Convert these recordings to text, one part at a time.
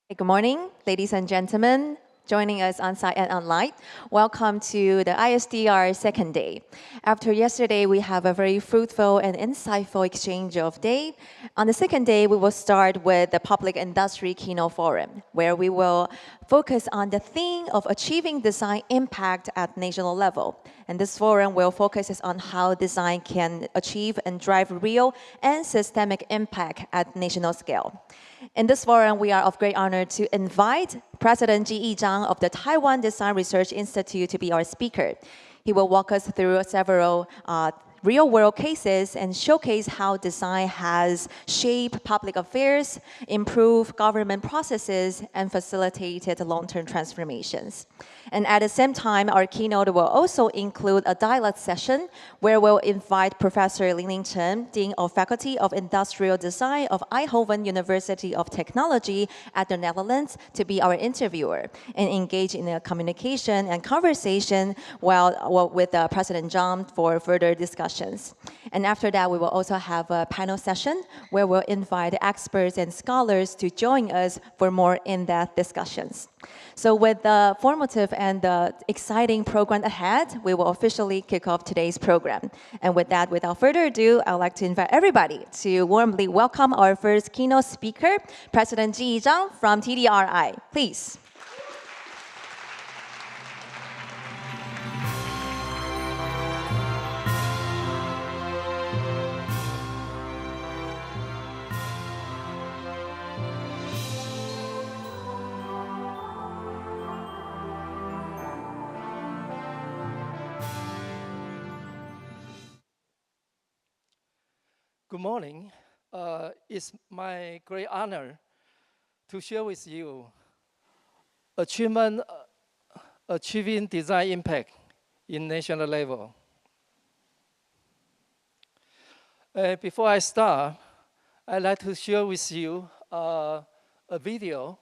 Good morning, ladies and gentlemen, joining us on site and online. Welcome to the ISDR second day. After yesterday, we have a very fruitful and insightful exchange of day. On the second day, we will start with the Public Industry Keynote Forum, where we will focus on the theme of achieving design impact at national level. And this forum will focus on how design can achieve and drive real and systemic impact at national scale. In this forum, we are of great honor to invite President Chang of the Taiwan Design Research Institute to be our speaker. He will walk us through several real-world cases and showcase how design has shaped public affairs, improved government processes, and facilitated long-term transformations. And at the same time, our keynote will also include a dialogue session where we'll invite Professor Ling Chen, Dean of Faculty of Industrial Design of Eindhoven University of Technology at the Netherlands, to be our interviewer and engage in a communication and conversation with President Chang for further discussions. And after that, we will also have a panel session where we'll invite experts and scholars to join us for more in-depth discussions. So with the formative and the exciting program ahead, we will officially kick off today's program. And with that, without further ado, I'd like to invite everybody to warmly welcome our first keynote speaker, President Chang from TDRI. Please. Good morning. It's my great honor to share with you achieving design impact in national level. Before I start, I'd like to share with you a video.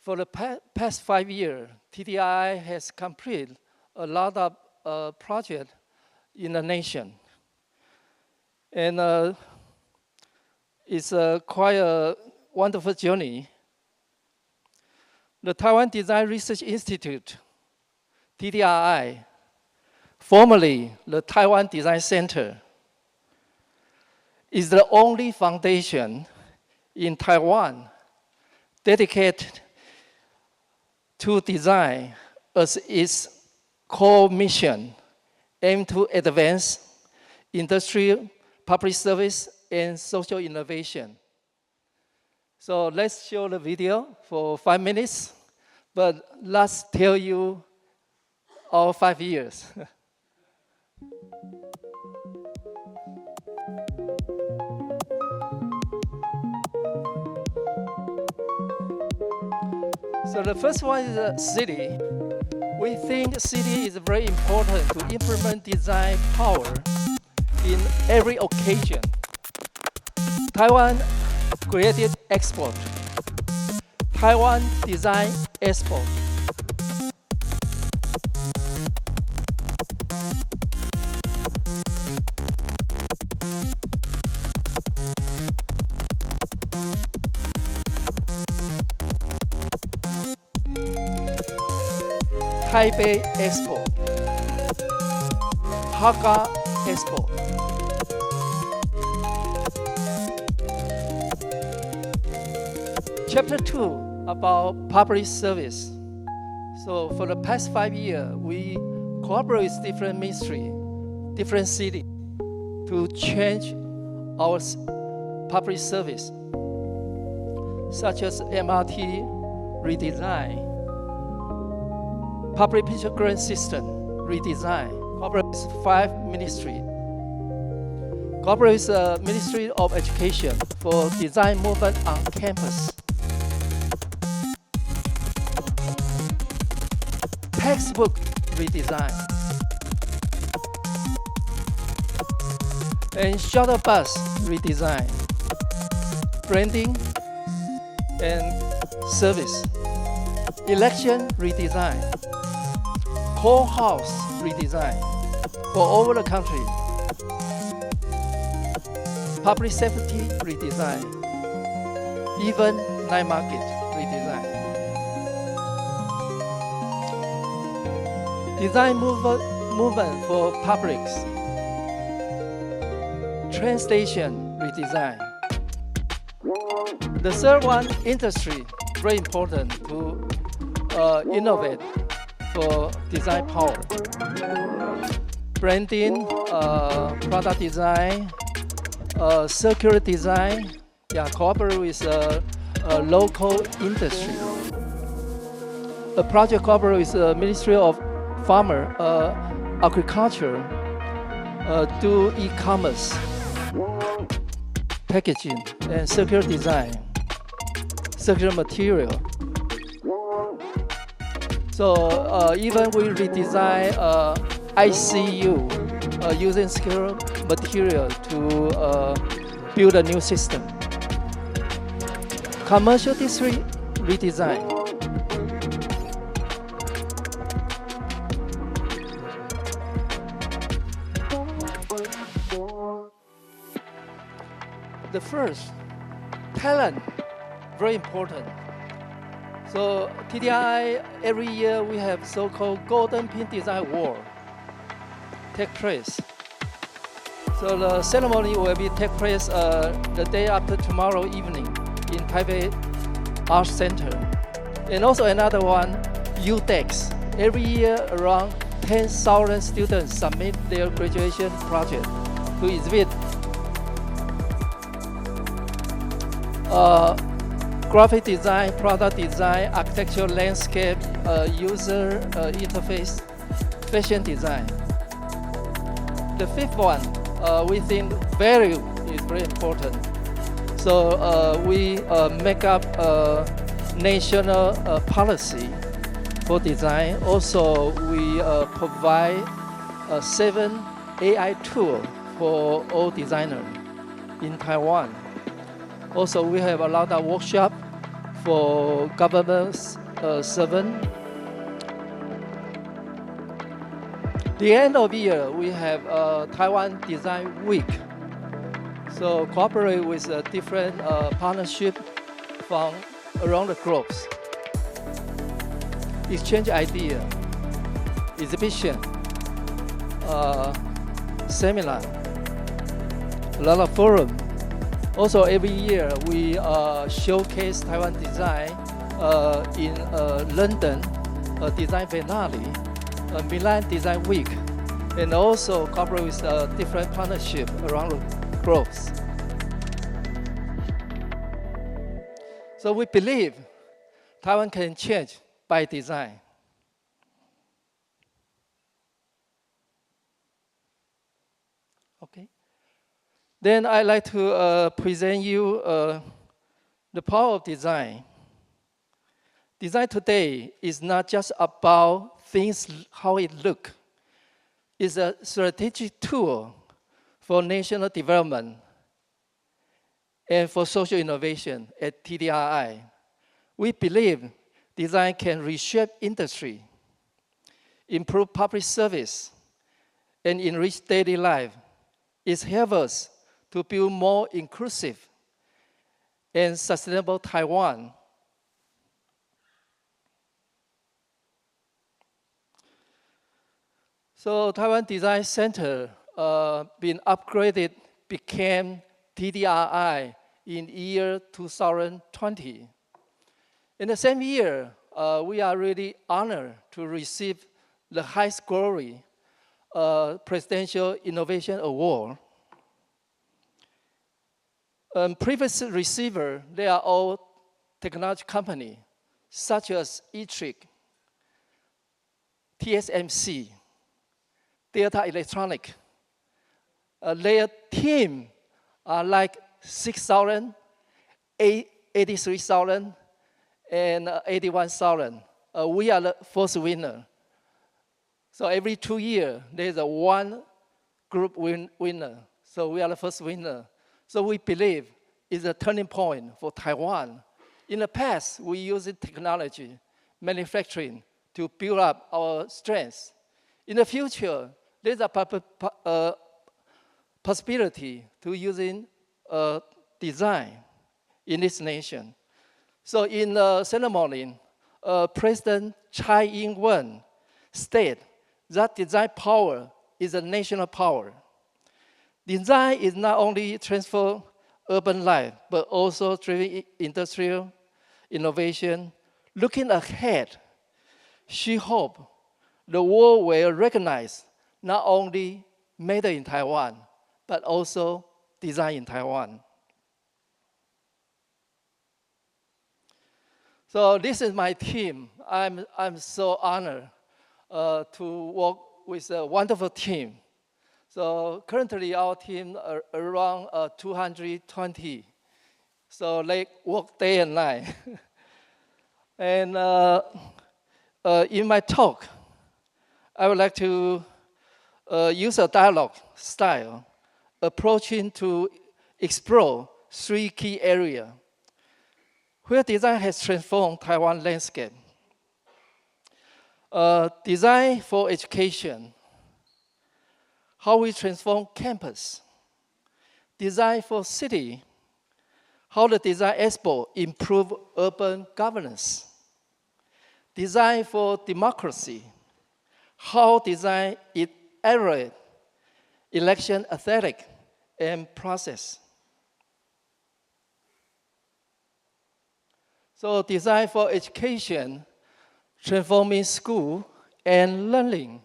For the past 5 years, TDI has completed a lot of projects in the nation. And it's quite a wonderful journey. The Taiwan Design Research Institute, TDRI, formerly the Taiwan Design Center, is the only foundation in Taiwan dedicated to design as its core mission, aimed to advance industrial, public service, and social innovation. So let's show the video for 5 minutes, but let's tell you our 5 years. So the first one is the city. We think the city is very important to implement design power in every occasion. Taiwan created export. Taiwan Design Expo. Taipei Expo. Hakka Expo. Chapter 2 about public service. So for the past 5 years, we cooperate with different ministries, different cities to change our public service, such as MRT redesign, public picture grant system redesign, cooperate with 5 ministries. Cooperate with the Ministry of Education for design movement on campus. Textbook redesign. And shuttle bus redesign. Branding and service. Election redesign. Courthouse redesign for all over the country. Public safety redesign. Even night market redesign. Design movement for publics. Train station redesign. The third one, industry, very important to innovate for design power. Branding, product design, circular design, cooperate with local industry. A project cooperate with the Ministry of Agriculture, do e-commerce, packaging, and circular design, circular material. So even we redesign ICU using circular material to build a new system. Commercial district redesign. The first, talent, very important. So TDI, every year we have so-called Golden Pin Design Award take place. So the ceremony will take place the day after tomorrow evening in Taipei Arts Center. And also another one, UDEX. Every year around 10,000 students submit their graduation project to exhibit graphic design, product design, architectural landscape, user interface, fashion design. The fifth one, we think value is very important. So we make up a national policy for design. Also, we provide 7 AI tools for all designers in Taiwan. Also, we have a lot of workshops for government servants. The end of the year, we have Taiwan Design Week. So cooperate with different partnerships from around the globe. Exchange idea, exhibition, seminar, a lot of forum. Also, every year we showcase Taiwan design in London, Design Biennale, Milan Design Week, and also cooperate with different partnerships around the globe. So we believe Taiwan can change by design. Okay. Then I'd like to present you the power of design. Design today is not just about things, how it looks. It's a strategic tool for national development and for social innovation at TDRI. We believe design can reshape industry, improve public service, and enrich daily life. It helps us to build more inclusive and sustainable Taiwan. So Taiwan Design Center been upgraded, became TDRI in year 2020. In the same year, we are really honored to receive the highest glory Presidential Innovation Award. Previous receiver, they are all technology companies, such as eTrick, TSMC, Delta Electronic. Their team are like 6,000, 83,000, and 81,000. We are the first winner. So every 2 years, there's a one group winner. So we are the first winner. So we believe it's a turning point for Taiwan. In the past, we used technology, manufacturing to build up our strengths. In the future, there's a possibility to using design in this nation. So in the ceremony, President Chang stated that design power is a national power. Design is not only transform urban life, but also driving industrial innovation. Looking ahead, she hopes the world will recognize not only made in Taiwan, but also design in Taiwan. So this is my team. I'm so honored to work with a wonderful team. So currently our team are around 220. So they work day and night. And in my talk, I would like to use a dialogue style, approaching to explore 3 key areas where design has transformed Taiwan landscape. Design for education, how we transform campus. Design for city, how the Design Expo improve urban governance. Design for democracy, how design accelerate election aesthetic and process. So design for education, transforming school and learning.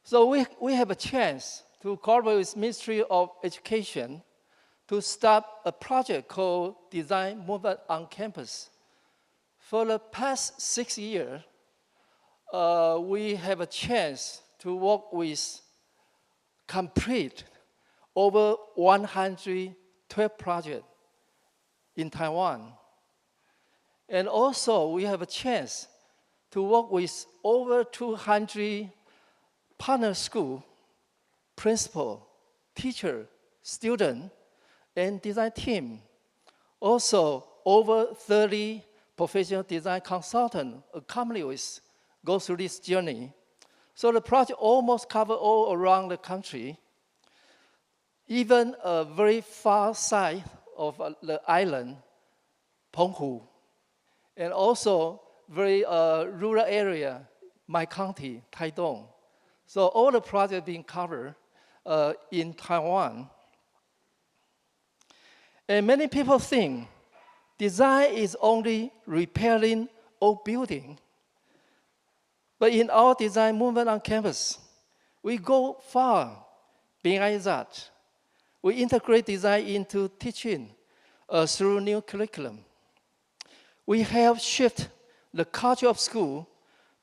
So we have a chance to cooperate with Ministry of Education to start a project called Design Movement on Campus. For the past 6 years, we have a chance to work with complete over 112 projects in Taiwan. And also, we have a chance to work with over 200 partner school, principal, teacher, student, and design team. Also, over 30 professional design consultants accompany us go through this journey. So the project almost covers all around the country, even a very far side of the island, Penghu, and also very rural area, my county, Taitung. So all the projects being covered in Taiwan. And many people think design is only repairing old building. But in our design movement on campus, we go far beyond that. We integrate design into teaching through new curriculum. We help shift the culture of school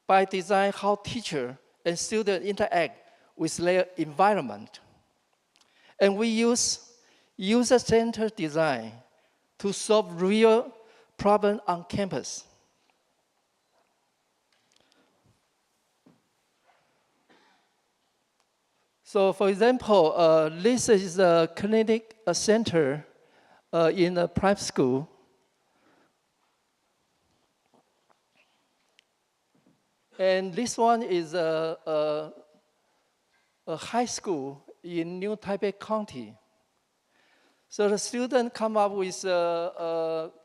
by designing how teachers and students interact with their environment. And we use user-centered design to solve real problems on campus. So for example, this is a clinic center in a private school. And this one is a high school in New Taipei County. So the students come up with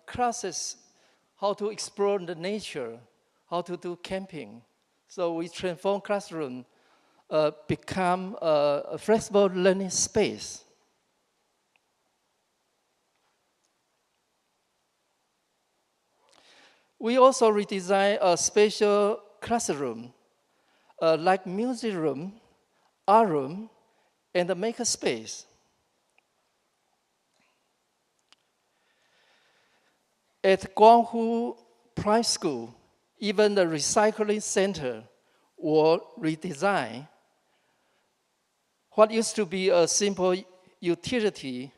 classes, how to explore the nature, how to do camping. So we transform classroom, become a flexible learning space. We also redesign a spatial classroom, like music room, art room, and the maker space. At Guanghu Prime School, even the recycling center was redesigned. What used to be a simple utility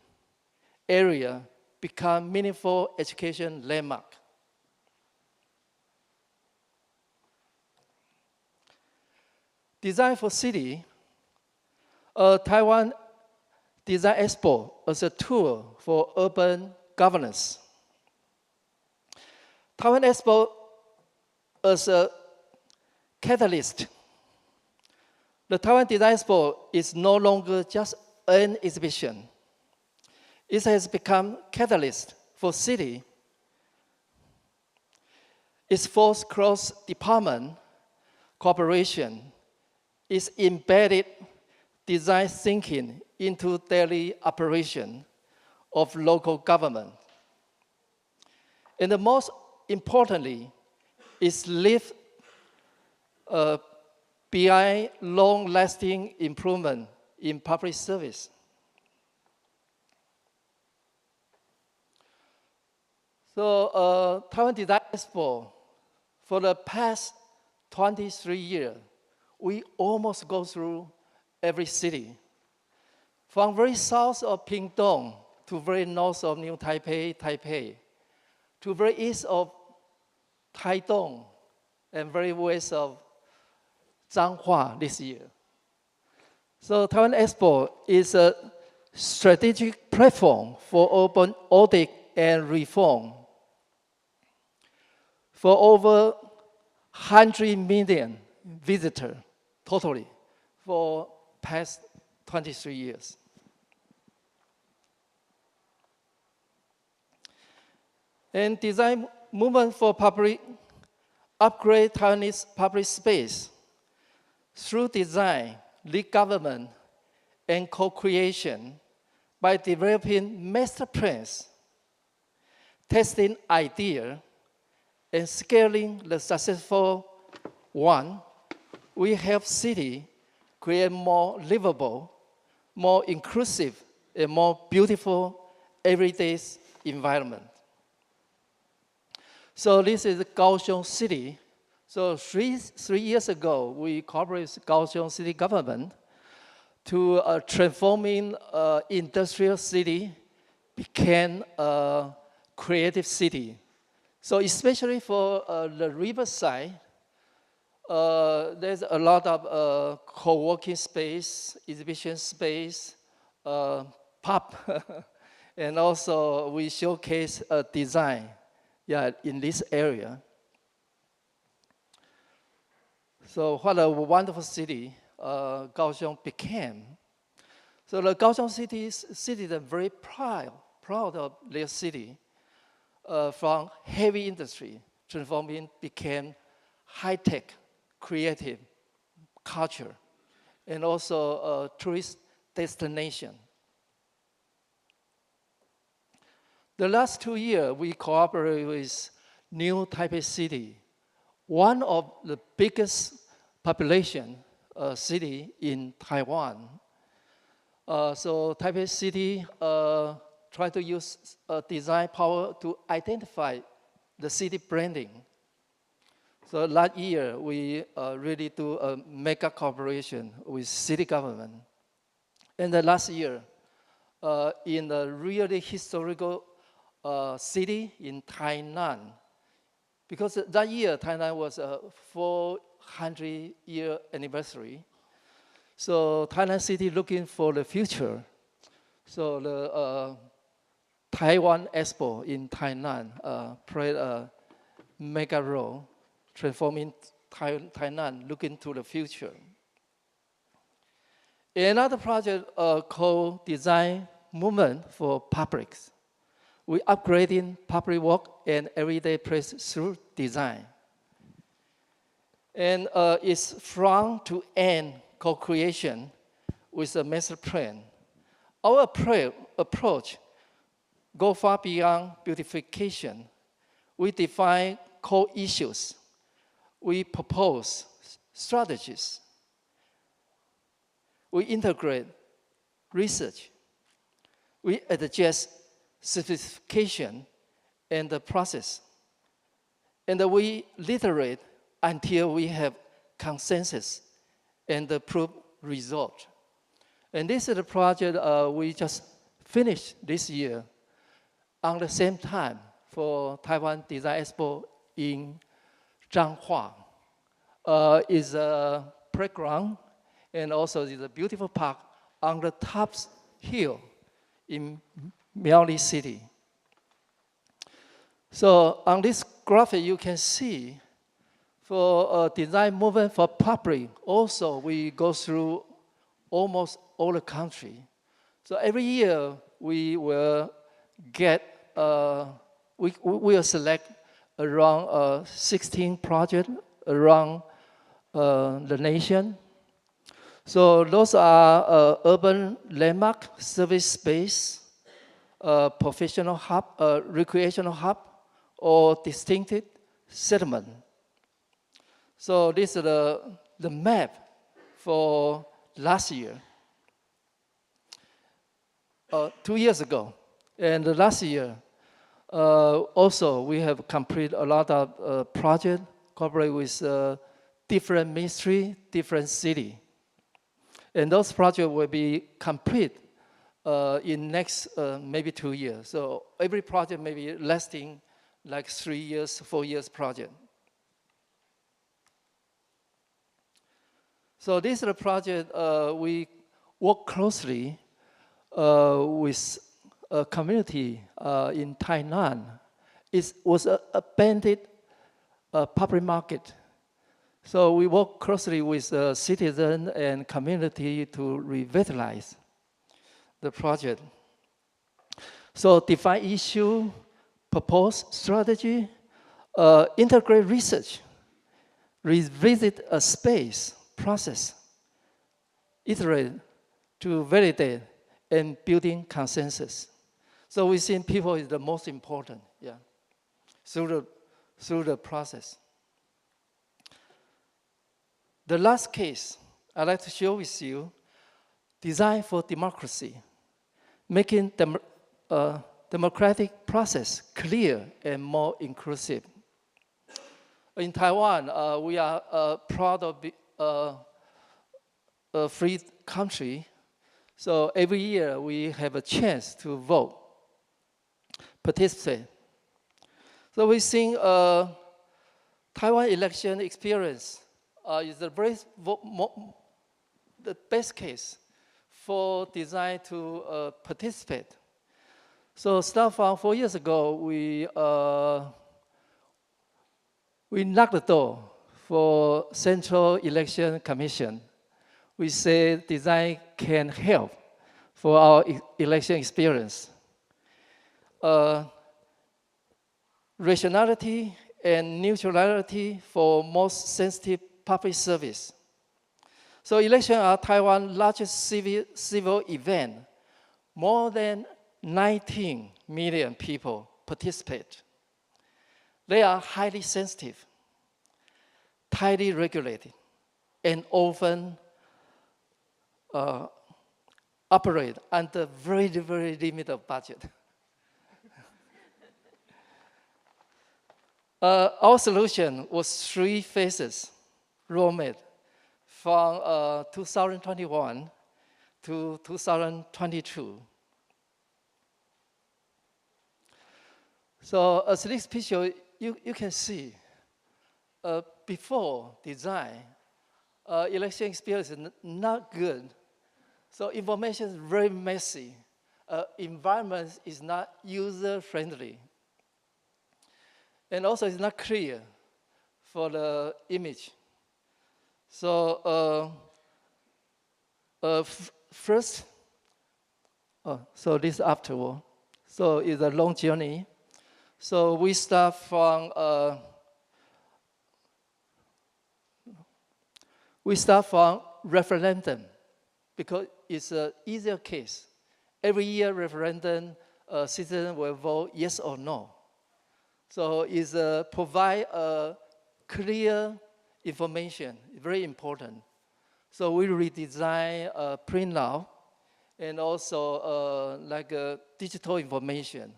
area become meaningful education landmark. Design for city, Taiwan Design Expo as a tool for urban governance. Taiwan Expo as a catalyst. The Taiwan Design Expo is no longer just an exhibition. It has become catalyst for city. Its forced cross-department cooperation is embedded design thinking into daily operation of local government. And the most importantly, is live behind long-lasting improvement in public service. So Taiwan Design Expo, for the past 23 years, we almost go through every city. From very south of Pingtung to very north of New Taipei, to very east of Taitung, and very west of Changhua this year. So Taiwan Expo is a strategic platform for open audit and reform. For over 100 million visitors totally for past 23 years. And design movement for public upgrade Taiwanese public space through design, lead government, and co-creation by developing master plans, testing ideas, and scaling the successful one. We help city create more livable, more inclusive, and more beautiful everyday environment. So this is Kaohsiung City. So three years ago, we cooperated with Kaohsiung City government to transforming industrial city became a creative city. So especially for the riverside, there's a lot of co-working space, exhibition space, pub, and also we showcase design in this area. So what a wonderful city Kaohsiung became. So the Kaohsiung citizens are very proud of their city. From heavy industry, transforming became high-tech, creative, culture, and also a tourist destination. The last 2 years, we cooperated with New Taipei City, one of the biggest population city in Taiwan. So Taipei City try to use design power to identify the city branding. So last year, we really do a mega cooperation with city government. And the last year, in a really historical city in Tainan, because that year, Tainan was a 400-year anniversary. So Tainan City looking for the future. So the Taiwan Expo in Tainan played a mega role, transforming Tainan looking to the future. Another project called Design Movement for Publics. We upgrading public work and everyday place through design. And it's from to end co-creation with a master plan. Our approach go far beyond beautification. We define core issues. We propose strategies. We integrate research. We adjust specification and the process. And we iterate until we have consensus and the proof result. And this is the project we just finished this year on the same time for Taiwan Design Expo in Changhua. Is a playground and also is a beautiful park on the top hill in Miaoli City. So on this graphic, you can see for design movement for public, also we go through almost all the country. So every year we will get, we will select around 16 projects around the nation. So those are urban landmark, service space, professional hub, recreational hub, or distinctive settlement. So this is the map for last year, 2 years ago. And last year, also we have completed a lot of projects, cooperate with different ministry, different city. And those projects will be complete in next maybe 2 years. So every project may be lasting like 3 years, 4 years project. So this is a project we work closely with a community in Tainan. It was a abandoned public market. So we work closely with citizens and community to revitalize the project. So define issue, propose strategy, integrate research, revisit a space, process, iterate to validate and building consensus. So we think people is the most important, yeah, through the process. The last case I'd like to share with you, design for democracy, making democratic process clear and more inclusive. In Taiwan, we are proud of a free country. So every year we have a chance to vote, participate. So we think Taiwan election experience is the best case for design to participate. So start from 4 years ago, we knocked the door for Central Election Commission. We say design can help for our election experience. Rationality and neutrality for most sensitive public service. So elections are Taiwan's largest civil event. More than 19 million people participate. They are highly sensitive, tightly regulated, and often operate under very, very limited budget. Our solution was 3 phases, roadmap from 2021 to 2022. So as this picture, you can see, before design, election experience is not good. So information is very messy. Environment is not user-friendly. And also it's not clear for the image. So first, so this afterward. So it's a long journey. So we start from referendum because it's an easier case. Every year referendum, citizens will vote yes or no. So it's provide clear information, very important. So we redesign printout and also like digital information.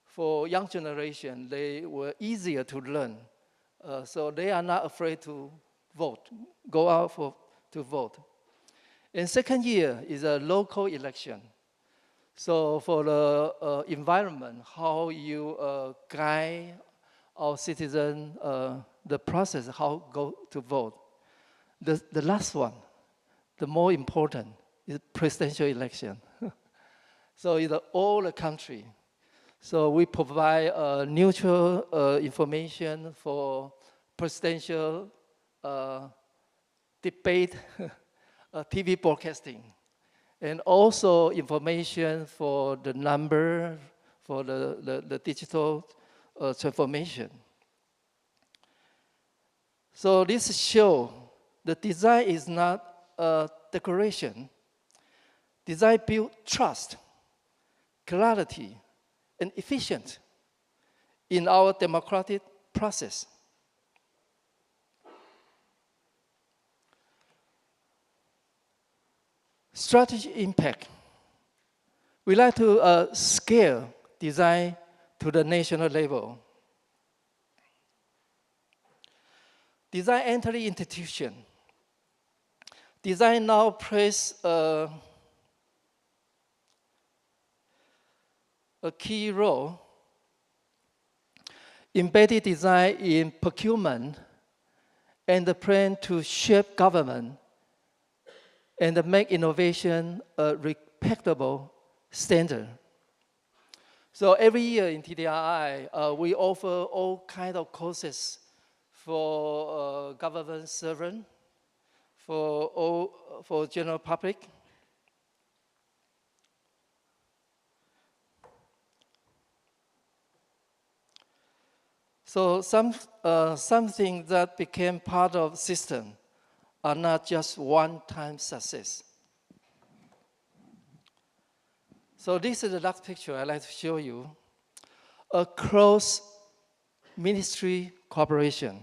For young generation, they were easier to learn. So they are not afraid to vote, go out to vote. And second year is a local election. So for the environment, how you guide our citizens, the process, how go to vote. The last one, the more important, is presidential election. So it's all the country. So we provide neutral information for presidential debate, TV broadcasting, and also information for the number, for the digital transformation. So this shows the design is not a decoration. Design builds trust, clarity, and efficiency in our democratic process. Strategy impact. We like to scale design to the national level. Design entering institution. Design now plays a key role. Embedded design in procurement and the plan to shape government and make innovation a respectable standard. So every year in TDRI, we offer all kinds of courses for government servant, for general public. So something that became part of the system are not just one-time success. So this is the last picture I'd like to show you. A close ministry cooperation.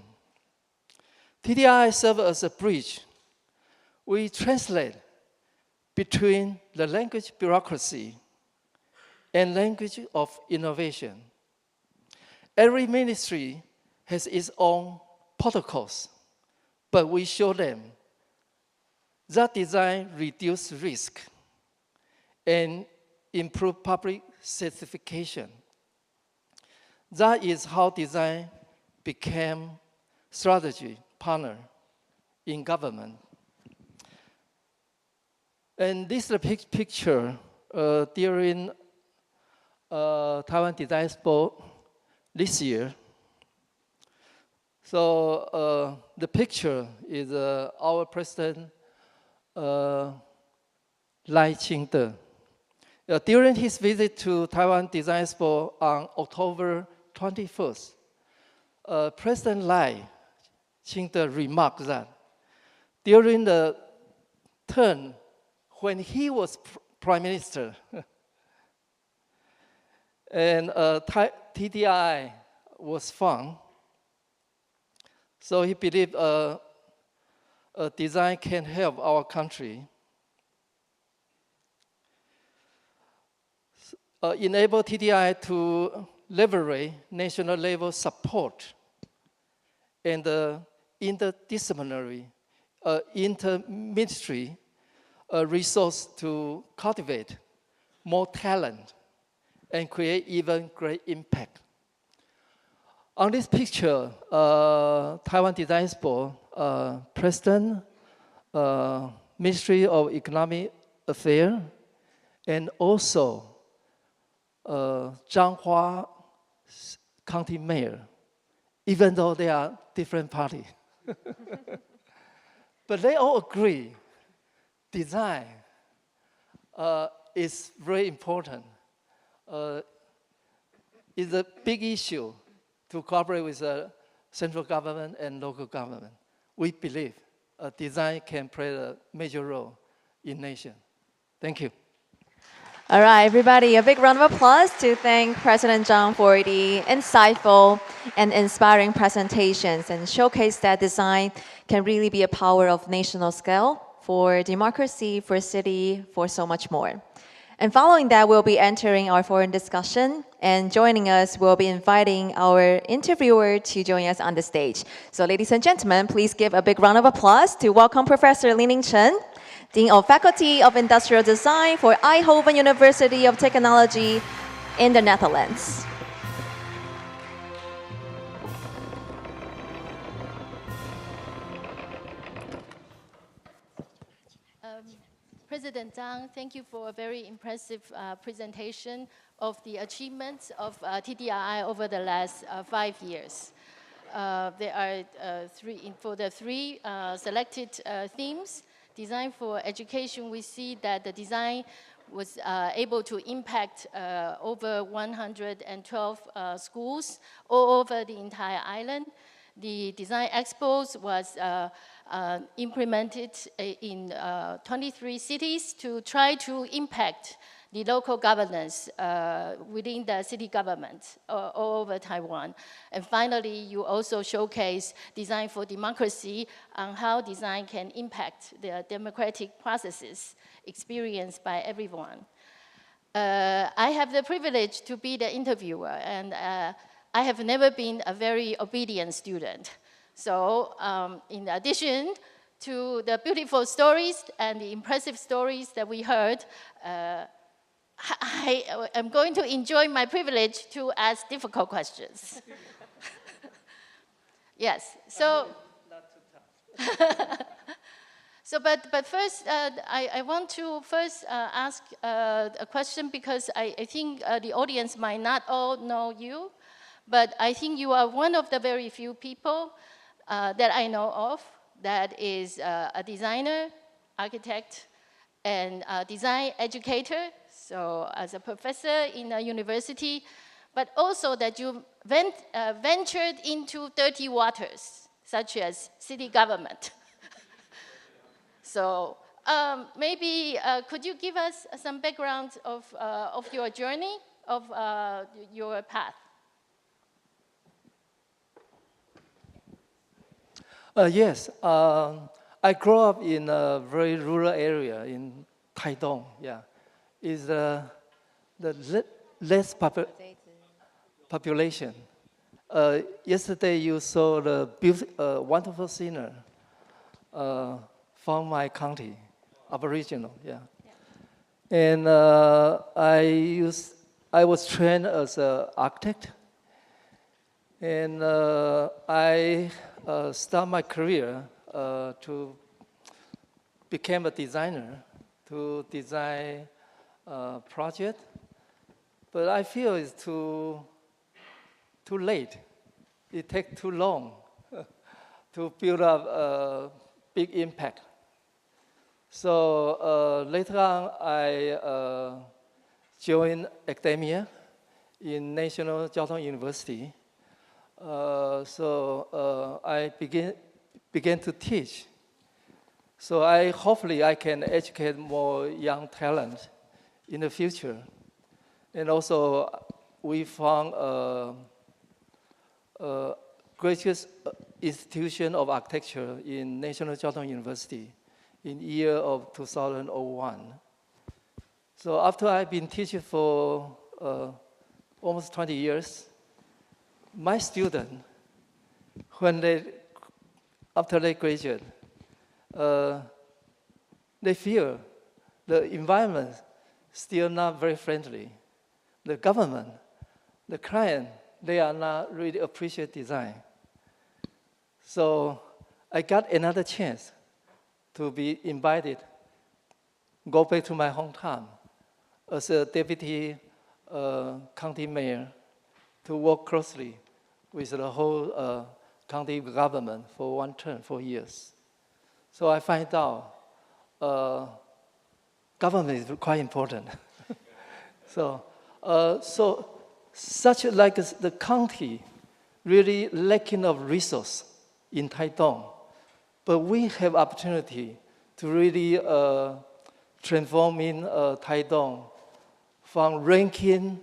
TDI serves as a bridge. We translate between the language bureaucracy and language of innovation. Every ministry has its own protocols, but we show them that design reduces risk and improve public certification. That is how design became strategy partner in government. And this is a picture during Taiwan Design Expo this year. So the picture is our president, Lai Ching-te. During his visit to Taiwan Design Expo on October 21st, President Lai Ching-te remarked that during the term when he was prime minister, and TDI was found, so he believed design can help our country. Enable TDI to leverage national level support and interdisciplinary, inter-ministry resource to cultivate more talent and create even great impact. On this picture, Taiwan Design Expo, President, Ministry of Economic Affairs, and also Changhua County Mayor, even though they are different parties. But they all agree design is very important. It's a big issue to cooperate with the central government and local government. We believe design can play a major role in nation. Thank you. All right, everybody, a big round of applause to thank President Chang for the insightful and inspiring presentations and showcase that design can really be a power of national scale for democracy, for city, for so much more. And following that, we'll be entering our forum discussion, and joining us, we'll be inviting our interviewer to join us on the stage. So ladies and gentlemen, please give a big round of applause to welcome Professor Li-Ning Chen, Dean of Faculty of Industrial Design for Eindhoven University of Technology in the Netherlands. President Chang, thank you for a very impressive presentation of the achievements of TDI over the last 5 years. There are for the three selected themes. Design for education, we see that the design was able to impact over 112 schools all over the entire island. The Design Expos was implemented in 23 cities to try to impact the local governance within the city government all over Taiwan. And finally, you also showcase Design for Democracy on how design can impact the democratic processes experienced by everyone. I have the privilege to be the interviewer, and I have never been a very obedient student. So in addition to the beautiful stories and the impressive stories that we heard, I am going to enjoy my privilege to ask difficult questions. Yes, so. Not too tough. So, but first, I want to first ask a question because I think the audience might not all know you, but I think you are one of the very few people that I know of that is a designer, architect, and a design educator, so as a professor in a university, but also that you ventured into dirty waters, such as city government. So maybe could you give us some background of your journey, of your path? Yes, I grew up in a very rural area in Taiwan. Yeah, is the less population. Yesterday you saw the wonderful singer from my county, Aboriginal. Yeah, and I was trained as an architect, and I start my career to become a designer, to design a project, but I feel it's too late. It takes too long to build up a big impact. So later on, I joined academia in National Jiao Tong University. So I began to teach. So hopefully I can educate more young talent in the future. And also we found a graduate institution of architecture in National Jiao Tong University in year of 2001. So after I've been teaching for almost 20 years, my students, after they graduate, they feel the environment still not very friendly. The government, the client, they are not really appreciate design. So I got another chance to be invited, go back to my hometown as a deputy county mayor to work closely with the whole county government for one term, 4 years. So I find out government is quite important. So such like the county really lacking of resource in Taiwan, but we have opportunity to really transforming Taiwan from ranking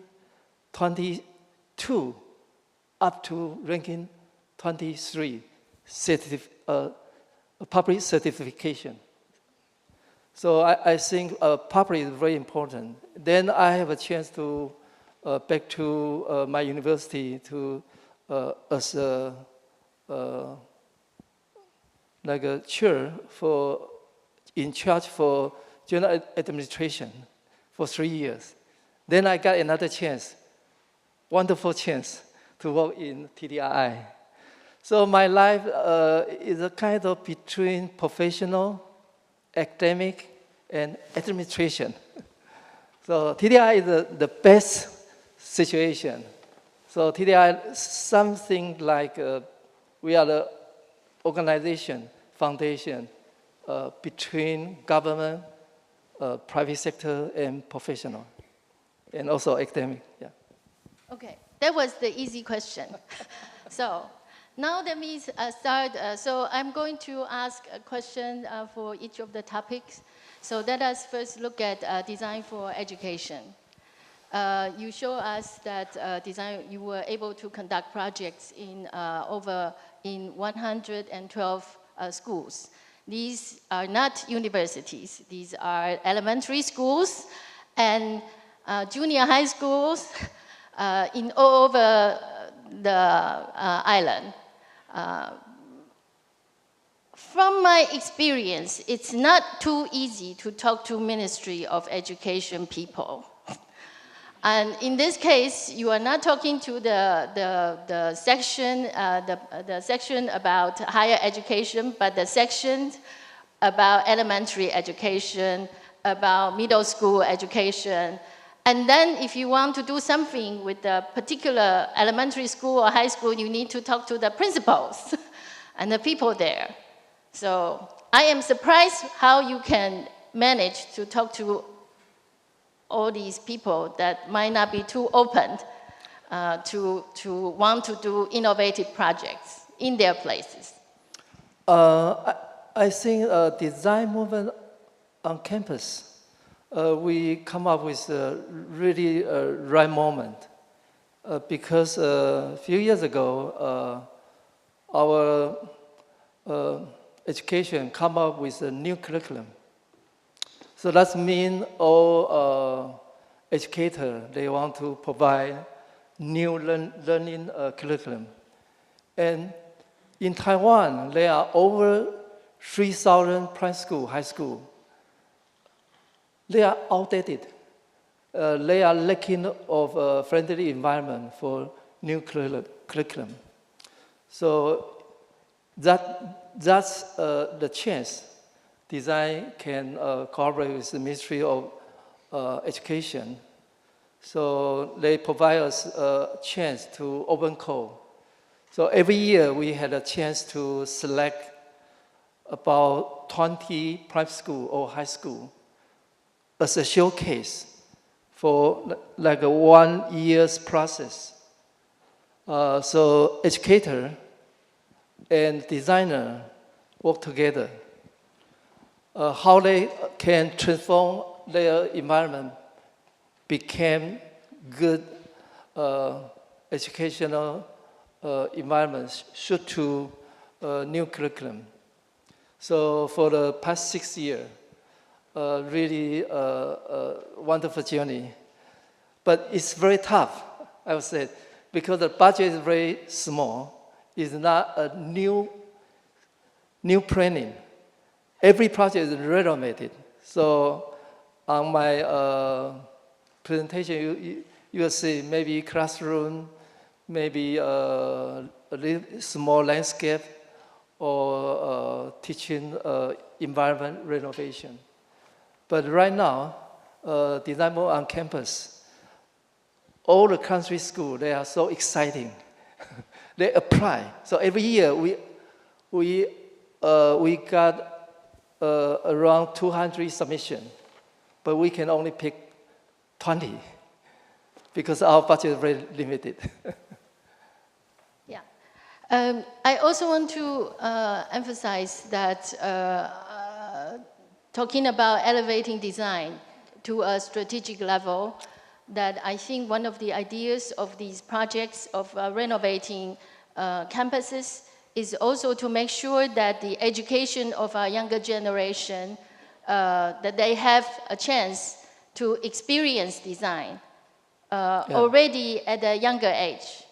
22 up to ranking 23 public certification. So I think public is very important. Then I have a chance to back to my university to as like a chair in charge for general administration for 3 years. Then I got another chance, wonderful chance to work in TDI. So my life is a kind of between professional, academic, and administration. So TDI is the best situation. So TDI, something like we are the organization, foundation between government, private sector, and professional, and also academic. Yeah. Okay, that was the easy question. So Now let me start. So I'm going to ask a question for each of the topics. So let us first look at design for education. You show us that you were able to conduct projects in in 112 schools. These are not universities. These are elementary schools and junior high schools in all over the island. From my experience, it's not too easy to talk to Ministry of Education people. And in this case, you are not talking to the section about higher education, but the section about elementary education, about middle school education. And then if you want to do something with a particular elementary school or high school, you need to talk to the principals and the people there. So I am surprised how you can manage to talk to all these people that might not be too open to want to do innovative projects in their places. I think design movement on campus, we come up with a really right moment because a few years ago, our education come up with a new curriculum. So that means all educators, they want to provide new learning curriculum. And in Taiwan, there are over 3,000 primary school, high school. They are outdated. They are lacking of a friendly environment for new curriculum. So that's the chance design can cooperate with the Ministry of Education. So they provide us a chance to open call. So every year we had a chance to select about 20 private school or high school as a showcase for like a 1 year's process. So educator and designer work together. How they can transform their environment became good educational environments suited to new curriculum. So for the past 6 years, really wonderful journey. But it's very tough, I would say, because the budget is very small. It's not a new planning. Every project is renovated. So on my presentation, you will see maybe classroom, maybe a little small landscape, or teaching environment renovation. But right now, design more on campus. All the country schools, they are so exciting. They apply. So every year we got around 200 submissions, but we can only pick 20 because our budget is very limited. Yeah. I also want to emphasize that talking about elevating design to a strategic level, that I think one of the ideas of these projects of renovating campuses is also to make sure that the education of our younger generation, that they have a chance to experience design already at a younger age,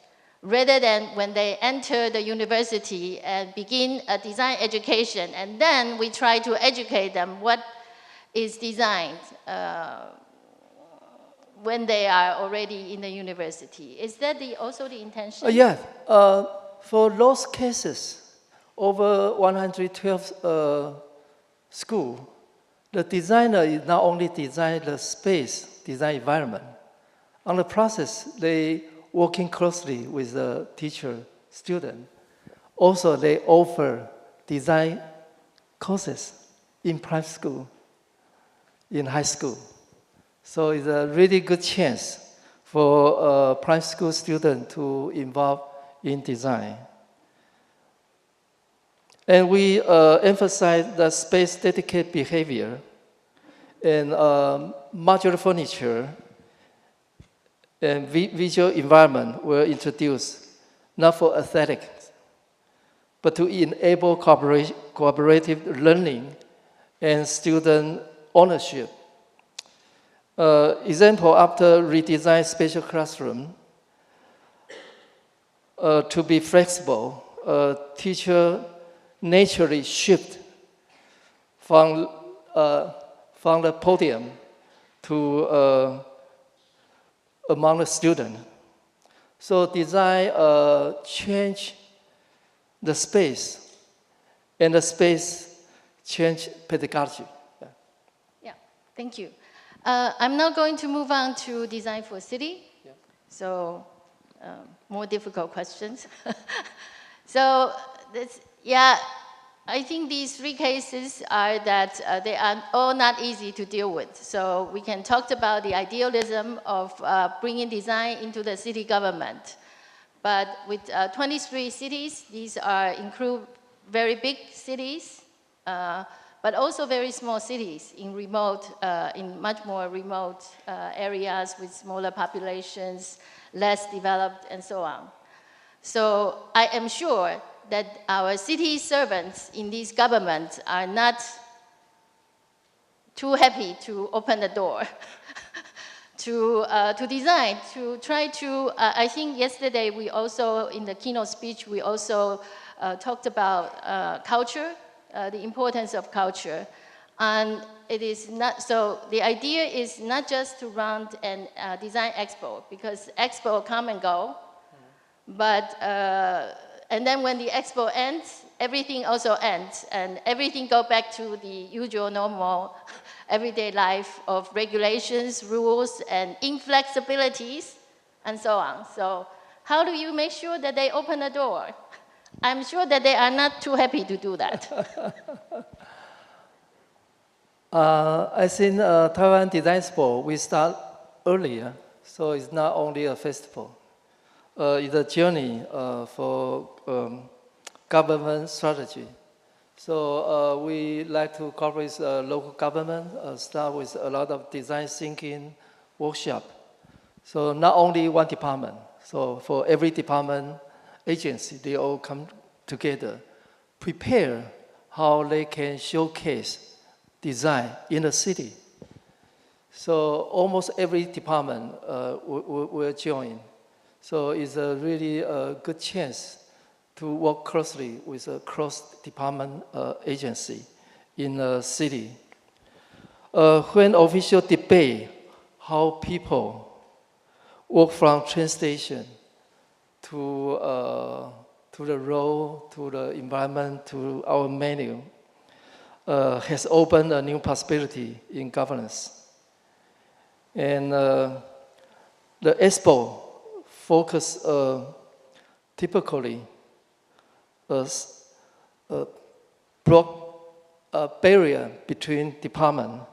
rather than when they enter the university and begin a design education, and then we try to educate them what is designed when they are already in the university. Is that also the intention? Yeah. For those cases, over 112 schools, the designer is not only design the space, design environment. On the process, they working closely with the teacher, student. Also, they offer design courses in private school, in high school. So it's a really good chance for a private school student to involve in design. And we emphasize the space-dedicated behavior, and modular furniture and visual environment were introduced, not for aesthetics, but to enable cooperative learning and student ownership. Example, after redesign special classroom, to be flexible, teacher naturally shift from the podium to among the students. So design change the space, and the space change pedagogy. Yeah, thank you. I'm now going to move on to design for city. Yeah. So more difficult questions. So yeah, I think these three cases are that they are all not easy to deal with. So we can talk about the idealism of bringing design into the city government. But with 23 cities, these include very big cities, but also very small cities in much more remote areas with smaller populations, less developed, and so on. So I am sure that our city servants in these governments are not too happy to open the door to design, to try to, I think yesterday we also, in the keynote speech, we also talked about culture, the importance of culture. And it is not, so the idea is not just to run a design expo, because expo come and go, but, and then when the expo ends, everything also ends, and everything go back to the usual normal everyday life of regulations, rules, and inflexibilities, and so on. So how do you make sure that they open the door? I'm sure that they are not too happy to do that. I think Taiwan Design Expo, we start earlier, so it's not only a festival. It's a journey for government strategy. So we like to cooperate with local government, start with a lot of design thinking workshop. So not only one department, so for every department, agency, they all come together, prepare how they can showcase design in the city. So almost every department will join. So it's a really good chance to work closely with a cross-department agency in the city. When official debate how people walk from train station to the road, to the environment, to our menu, has opened a new possibility in governance. And the expo focus typically as a barrier between departments.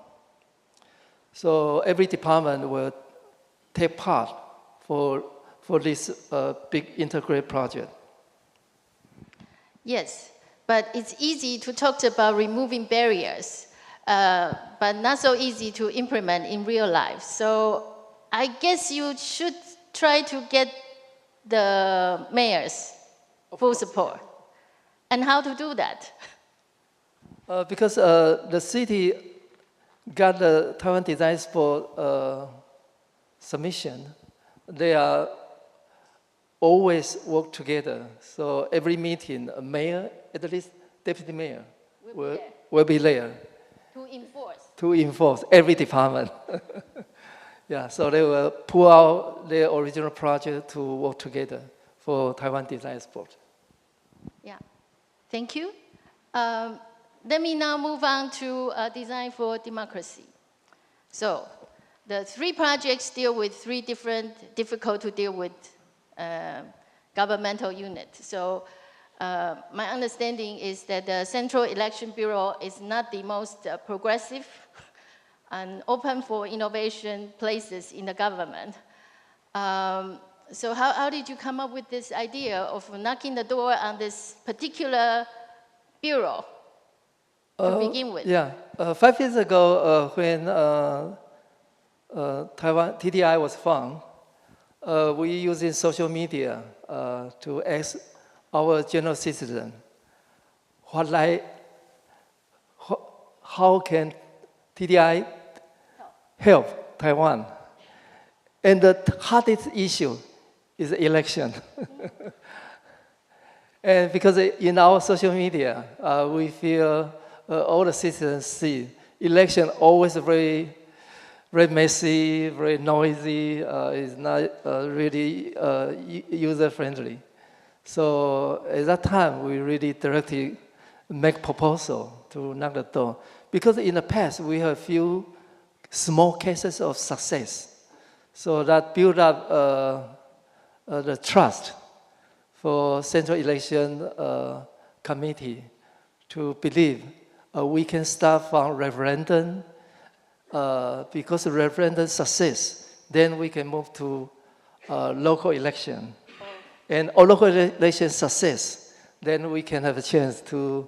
So every department will take part for this big integrated project. Yes, but it's easy to talk about removing barriers, but not so easy to implement in real life. So I guess you should try to get the mayors full support. And how to do that? Because the city got the Taiwan Design Expo submission, they are always work together. So every meeting, a mayor, at least deputy mayor, will be there. To enforce every department. Yeah, so they will pull out their original project to work together for Taiwan Design Expo. Yeah, thank you. Let me now move on to design for democracy. So the three projects deal with three different, difficult to deal with governmental units. So my understanding is that the Central Election Bureau is not the most progressive and open for innovation places in the government. So how did you come up with this idea of knocking the door on this particular bureau to begin with? Yeah, 5 years ago when Taiwan TDI was formed, we using social media to ask our general citizen how can TDI help Taiwan? And the hardest issue is election. And because in our social media, we feel all the citizens see election always very, very messy, very noisy. It's not really user-friendly. So at that time, we really directly make proposal to knock the door. Because in the past, we have few small cases of success. So that build up the trust for Central Election Committee to believe we can start from referendum. Because of referendum success, then we can move to local election. And all local election success, then we can have a chance to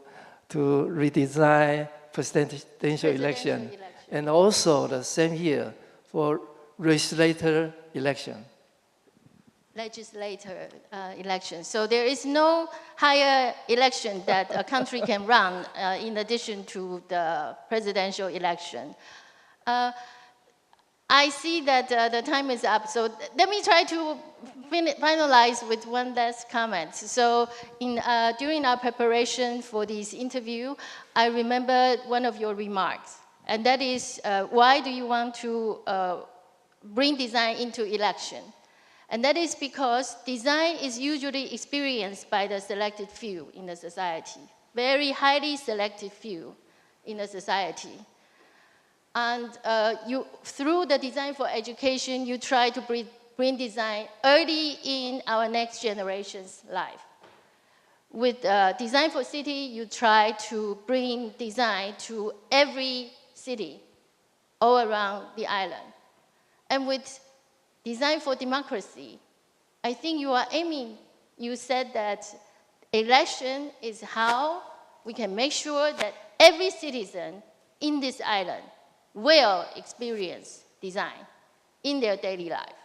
redesign presidential election. And also the same year for legislator election. Legislator election. So there is no higher election that a country can run in addition to the presidential election. I see that the time is up, so let me try to finalize with one last comment. So during our preparation for this interview, I remembered one of your remarks, and that is, why do you want to bring design into election? And that is because design is usually experienced by the selected few in the society, very highly selected few in the society. And through the design for education, you try to bring design early in our next generation's life. With design for city, you try to bring design to every city all around the island. And with design for democracy, I think you are aiming, you said that election is how we can make sure that every citizen in this island will experience design in their daily life.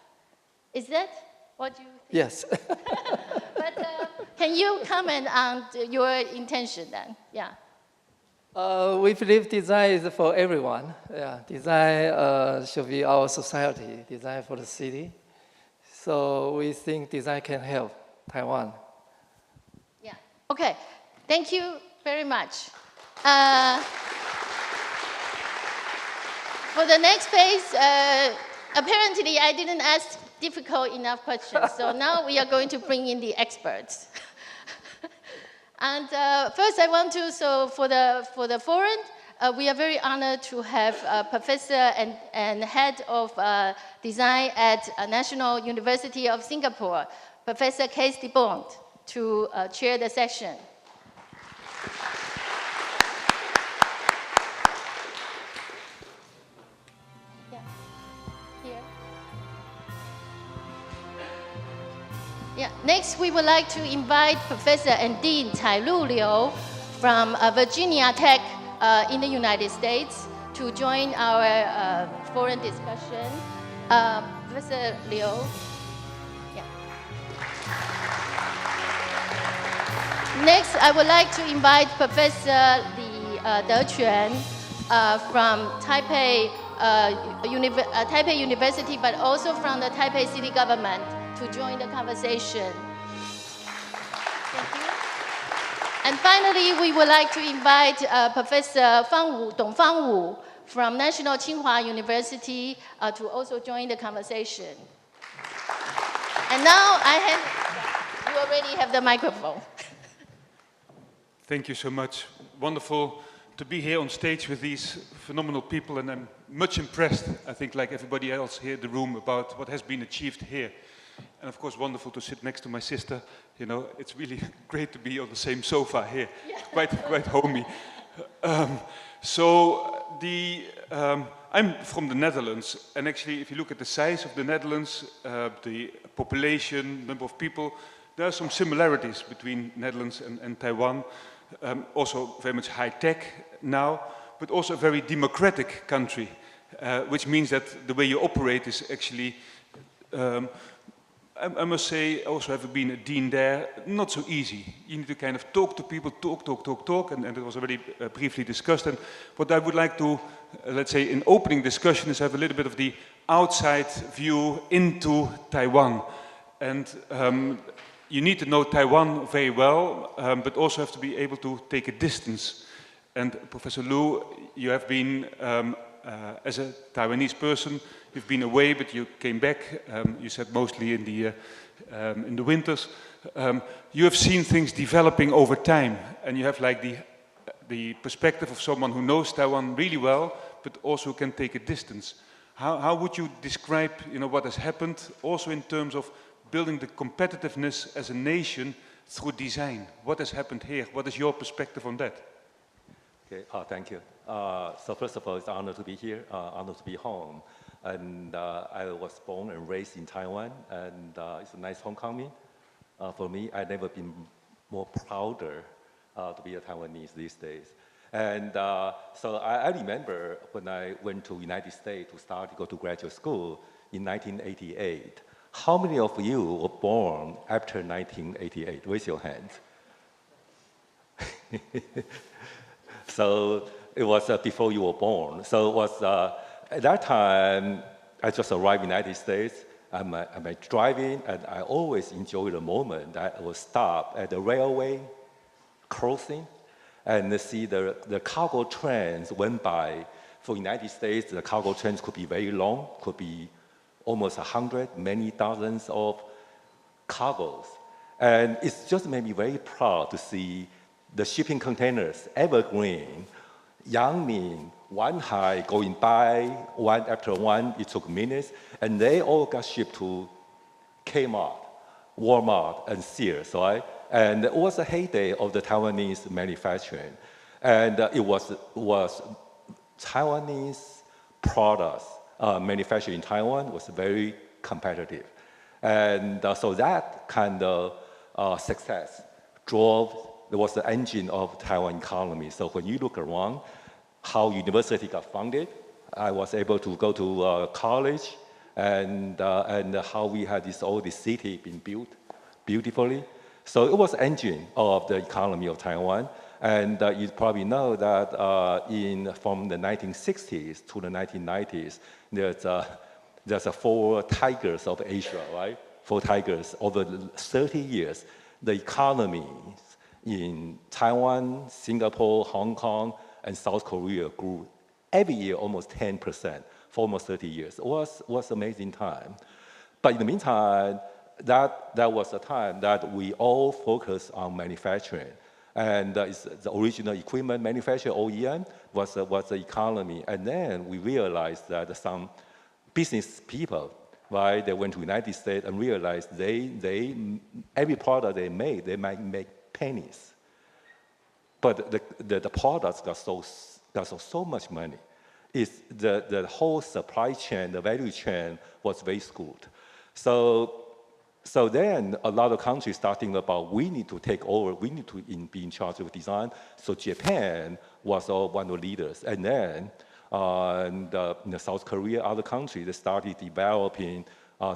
Is that what you think? Yes. But can you comment on your intention then? Yeah. We believe design is for everyone. Yeah, design should be our society, design for the city. So we think design can help Taiwan. Yeah. Okay. Thank you very much. For the next phase, apparently I didn't ask difficult enough questions. So now we are going to bring in the experts. And first I want to, so for the forum, we are very honored to have a professor and head of design at National University of Singapore, Professor Kees de Bond, to chair the session. Yeah. Next, we would like to invite Professor and Dean Tai Lu Liu from Virginia Tech in the United States to join our forum discussion. Professor Liu. Yeah. Next, I would like to invite Professor Li Dequan from Taipei University, but also from the Taipei City Government, to join the conversation. Thank you. And finally, we would like to invite Professor Dong Fang Wu from National Tsinghua University to also join the conversation. And now you already have the microphone. Thank you so much. Wonderful to be here on stage with these phenomenal people, and I'm much impressed, I think, like everybody else here in the room, about what has been achieved here. And of course, wonderful to sit next to my sister. You know, it's really great to be on the same sofa here. Yeah. Quite homey. I'm from the Netherlands, and actually, if you look at the size of the Netherlands, the population, number of people, there are some similarities between Netherlands and Taiwan. also very much high-tech now, but also a very democratic country, which means that the way you operate is actually, I must say, also having been a dean there, not so easy. You need to kind of talk to people, talk, and it was already briefly discussed. And what I would like to, let's say, in opening discussion is have a little bit of the outside view into Taiwan. And you need to know Taiwan very well, but also have to be able to take a distance. And Professor Liu, you have been, as a Taiwanese person, you've been away, but you came back. You said mostly in the winters. You have seen things developing over time, and you have like the perspective of someone who knows Taiwan really well, but also can take a distance. How would you describe, what has happened, also in terms of building the competitiveness as a nation through design? What has happened here? What is your perspective on that? Okay, thank you. So first of all, it's an honor to be here, honor to be home. And I was born and raised in Taiwan, and it's a nice homecoming. For me, I've never been more prouder to be a Taiwanese these days. And so I remember when I went to United States to go to graduate school in 1988. How many of you were born after 1988? Raise your hands. So it was before you were born. So it was, at that time, I just arrived in the United States. I'm driving, and I always enjoy the moment that I would stop at the railway crossing and see the cargo trains went by. For the United States, the cargo trains could be very long, could be almost 100, many thousands of cargoes. And it's just made me very proud to see the shipping containers, evergreen, Yangming, one high, going by one after one. It took minutes, and they all got shipped to Kmart, Walmart, and Sears, right? And it was a heyday of the Taiwanese manufacturing. And it was Taiwanese products manufactured in Taiwan was very competitive. And so that kind of success was the engine of Taiwan economy. So when you look around how university got funded, I was able to go to college, and how we had all this city being built beautifully. So it was the engine of the economy of Taiwan. And you probably know that from the 1960s to the 1990s, there's 4 tigers of Asia, right? 4 tigers over 30 years. The economies in Taiwan, Singapore, Hong Kong, and South Korea grew every year almost 10% for almost 30 years. It was amazing time. But in the meantime, that was a time that we all focused on manufacturing. And the original equipment manufacturer, OEM, was the economy. And then we realized that some business people, right, they went to the United States and realized every product they made, they might make pennies. But the products got so much money. The whole supply chain, the value chain was very skewed. So then a lot of countries starting about, we need to take over, we need to be in charge of design. So Japan was one of the leaders. And then in South Korea, other countries, they started developing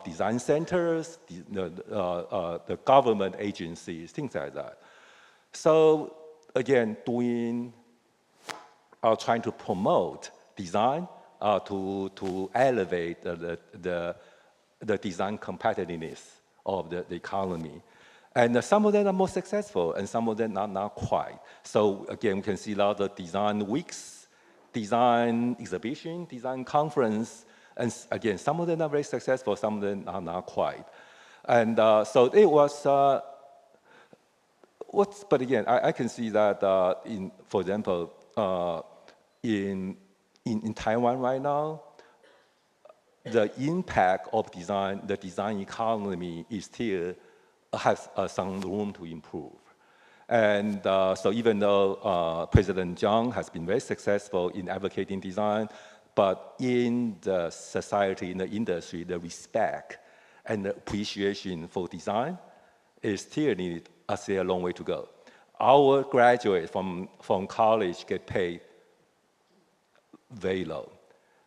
design centers, the government agencies, things like that. So again, trying to promote design to elevate the design competitiveness of the economy. And some of them are more successful, and some of them are not quite. So again, we can see a lot of design weeks, design exhibition, design conference, and again, some of them are very successful, some of them are not quite. And so it was, but again, I can see that for example, in Taiwan right now, the impact of design, the design economy is still has some room to improve. And so even though President Chang has been very successful in advocating design, but in the society, in the industry, the respect and the appreciation for design is still needed. I see a long way to go. our graduates from college get paid very low.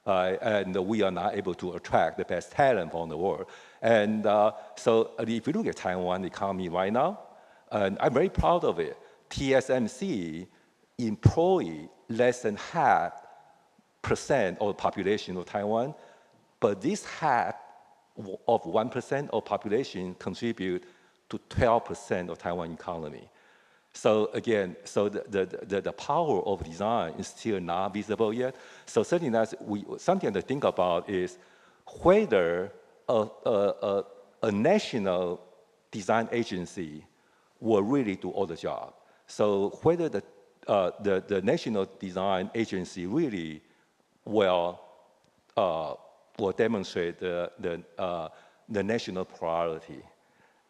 And we are not able to attract the best talent from the world. And so if you look at Taiwan economy right now, and I'm very proud of it, TSMC employ less than 0.5% of the population of Taiwan, but this half of 1% of population contribute to 12% of Taiwan economy. So again, so the power of design is still not visible yet. So certainly that's something to think about is whether a national design agency will really do all the job. So whether the national design agency really will demonstrate the national priority.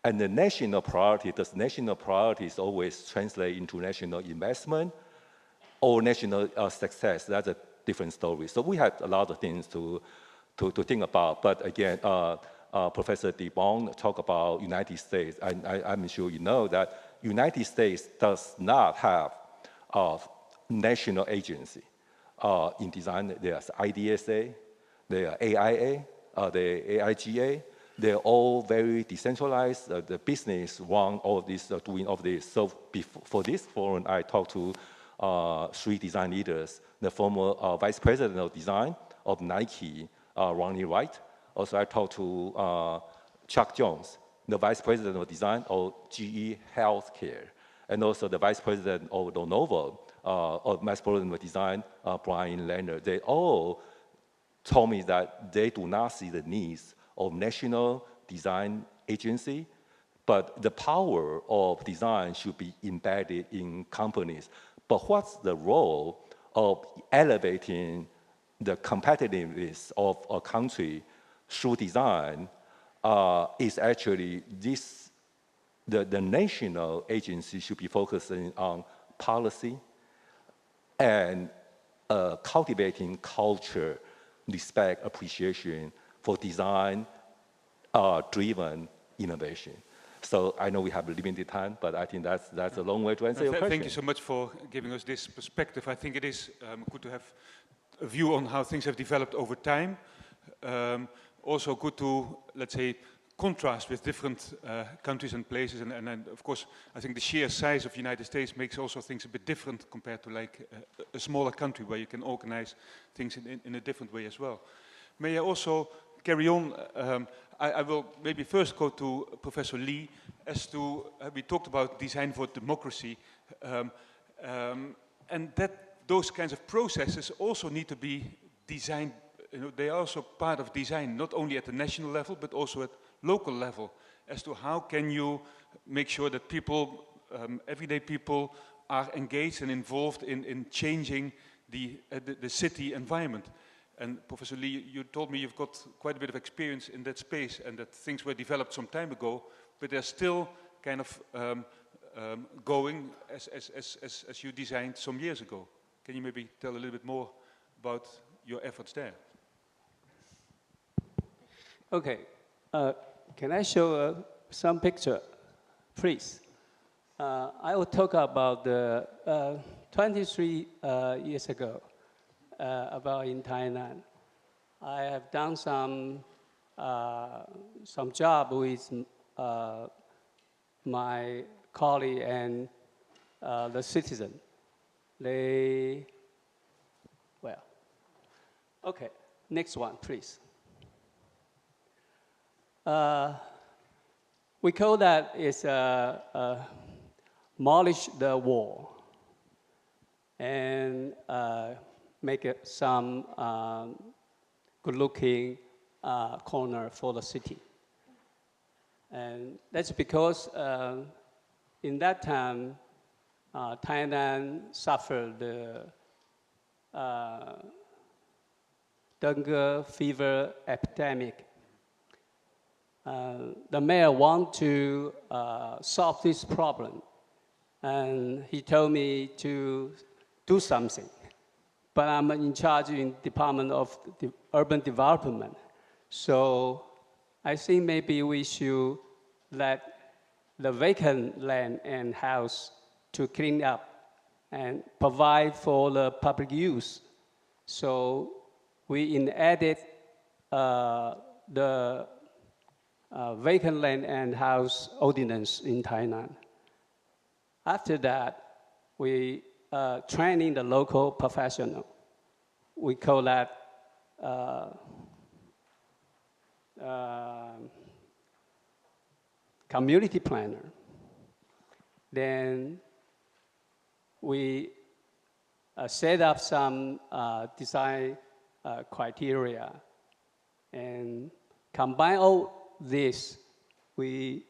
And the national priority, does national priorities always translate into national investment or national success? That's a different story. So we have a lot of things to think about. But again, Professor DeBong talked about United States. I'm sure you know that United States does not have a national agency in design. There's IDSA, there are AIA, the AIGA. They're all very decentralized. The business run all of this, doing all of this. So for this forum, I talked to 3 design leaders, the former vice president of design of Nike, Ronnie Wright. Also, I talked to Chuck Jones, the vice president of design of GE Healthcare, and also the vice president of Lenovo, or vice president of design, Brian Leonard. They all told me that they do not see the needs of national design agency, but the power of design should be embedded in companies. But what's the role of elevating the competitiveness of a country through design is actually this, the national agency should be focusing on policy and cultivating culture, respect, appreciation for design-driven innovation. So I know we have limited time, but I think that's a long way to answer your question. Thank you so much for giving us this perspective. I think it is good to have a view on how things have developed over time. Also good to, let's say, contrast with different countries and places. And of course, I think the sheer size of the United States makes also things a bit different compared to like a smaller country where you can organize things in a different way as well. May I also carry on? I will maybe first go to Professor Lee as to, we talked about design for democracy, and that those kinds of processes also need to be designed, you know, they are also part of design, not only at the national level, but also at local level, as to how can you make sure that people, everyday people, are engaged and involved in changing the city environment. And Professor Lee, you told me you've got quite a bit of experience in that space and that things were developed some time ago, but they're still kind of going as you designed some years ago. Can you maybe tell a little bit more about your efforts there? Okay. Can I show some picture, please? I will talk about the 23 years ago. About in Thailand, I have done some job with my colleague and the citizen. Okay, next one, please. We call that is demolish the wall and make it some good-looking corner for the city. And that's because in that time, Thailand suffered the dengue fever epidemic. The mayor wanted to solve this problem, and he told me to do something. But I'm in charge in Department of Urban Development. So I think maybe we should let the vacant land and house to clean up and provide for the public use. So we added the vacant land and house ordinance in Tainan. After that, we training the local professional. We call that community planner. Then we set up some design criteria and combine all this. We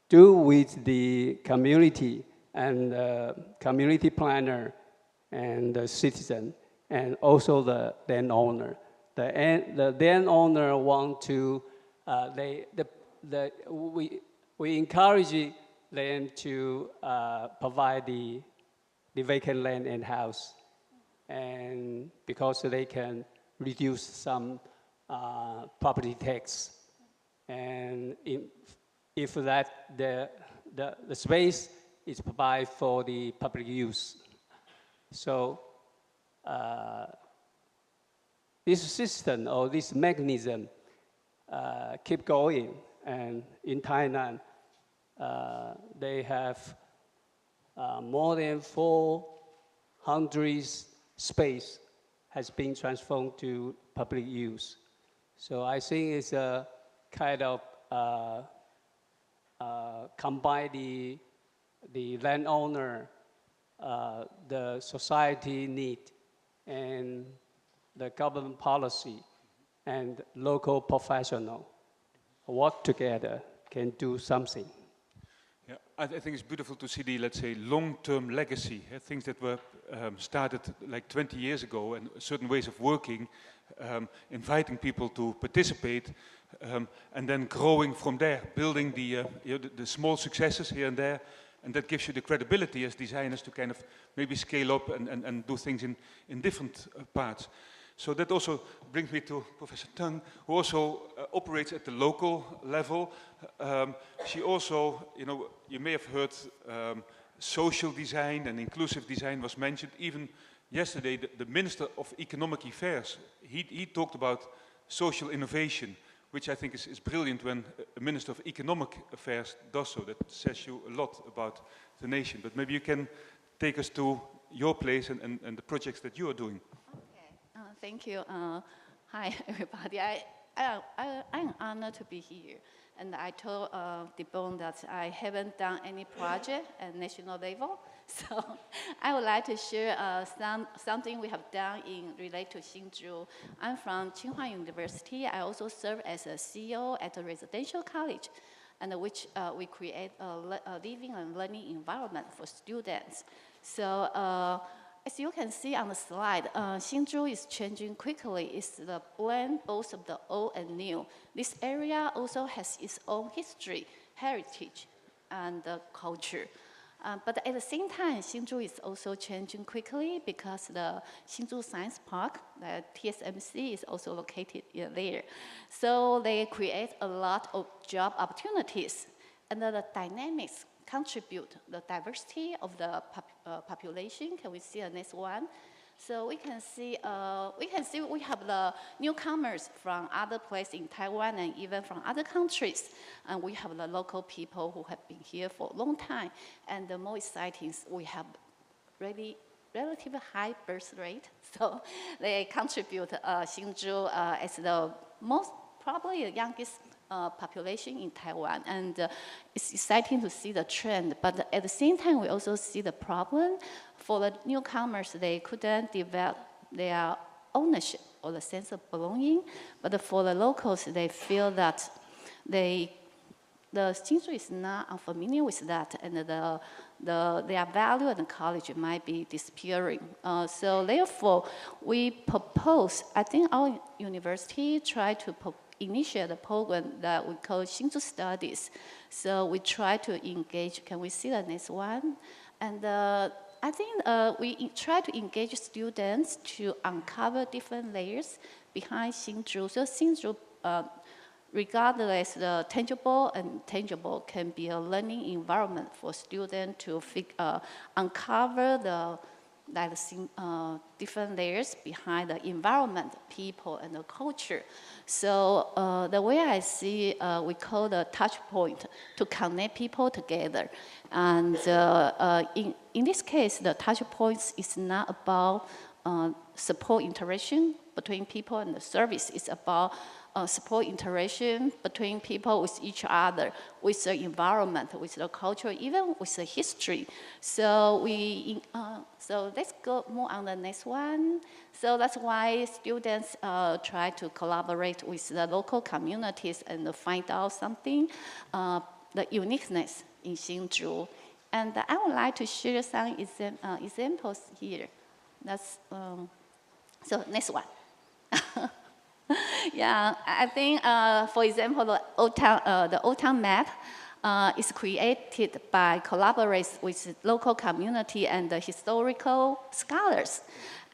do with the community and community planner and the citizen and also the landowner. The landowner want to, we encourage them to provide the vacant land and house, and because they can reduce some property tax, and if that the space is provided for the public use. So this system or this mechanism keep going, and in Tainan they have more than 400 space has been transformed to public use. So I think it's a kind of combine the landowner, the society need, and the government policy, and local professional work together can do something. Yeah, I think it's beautiful to see the, let's say, long-term legacy, things that were started like 20 years ago, and certain ways of working, inviting people to participate, and then growing from there, building the small successes here and there, and that gives you the credibility as designers to kind of maybe scale up and do things in different parts. So that also brings me to Professor Chang, who also operates at the local level. She also, you may have heard social design and inclusive design was mentioned. Even yesterday, the Minister of Economic Affairs, he talked about social innovation, which I think is brilliant when a Minister of Economic Affairs does so. That says you a lot about the nation. But maybe you can take us to your place and the projects that you are doing. Thank you. Hi, everybody. I'm honored to be here. And I told Debon that I haven't done any project at national level. So I would like to share something we have done related to Hsinchu. I'm from Tsinghua University. I also serve as a CEO at a residential college, and which we create a living and learning environment for students. So as you can see on the slide, Hsinchu is changing quickly. It's the blend both of the old and new. This area also has its own history, heritage, and culture. But at the same time, Hsinchu is also changing quickly because the Hsinchu Science Park, the TSMC, is also located there. So they create a lot of job opportunities, and the dynamics contribute the diversity of the population. Can we see the next one? So we can see we have the newcomers from other places in Taiwan and even from other countries. And we have the local people who have been here for a long time. And the more exciting, we have really relatively high birth rate. So they contribute Hsinchu as the most, probably the youngest population in Taiwan, and it's exciting to see the trend. But at the same time, we also see the problem for the newcomers. They couldn't develop their ownership or the sense of belonging. But for the locals, they feel that the Hsinchu is not unfamiliar with that, and their value and college might be disappearing. So therefore, we propose. I think our university tried to initiate a program that we call Hsinchu Studies. So we try to engage, can we see the next one? And I think we try to engage students to uncover different layers behind Hsinchu. So Hsinchu regardless, the tangible and intangible can be a learning environment for students to uncover the different layers behind the environment, people, and the culture. So the way I see, we call the touch point to connect people together. And in this case, the touch points is not about support interaction between people and the service. It's about support interaction between people with each other, with the environment, with the culture, even with the history. So so let's go more on the next one. So that's why students try to collaborate with the local communities and find out something, the uniqueness in Hsinchu. And I would like to share some examples here. That's so next one. Yeah, I think, for example, the Old Town map is created by collaborating with local community and the historical scholars.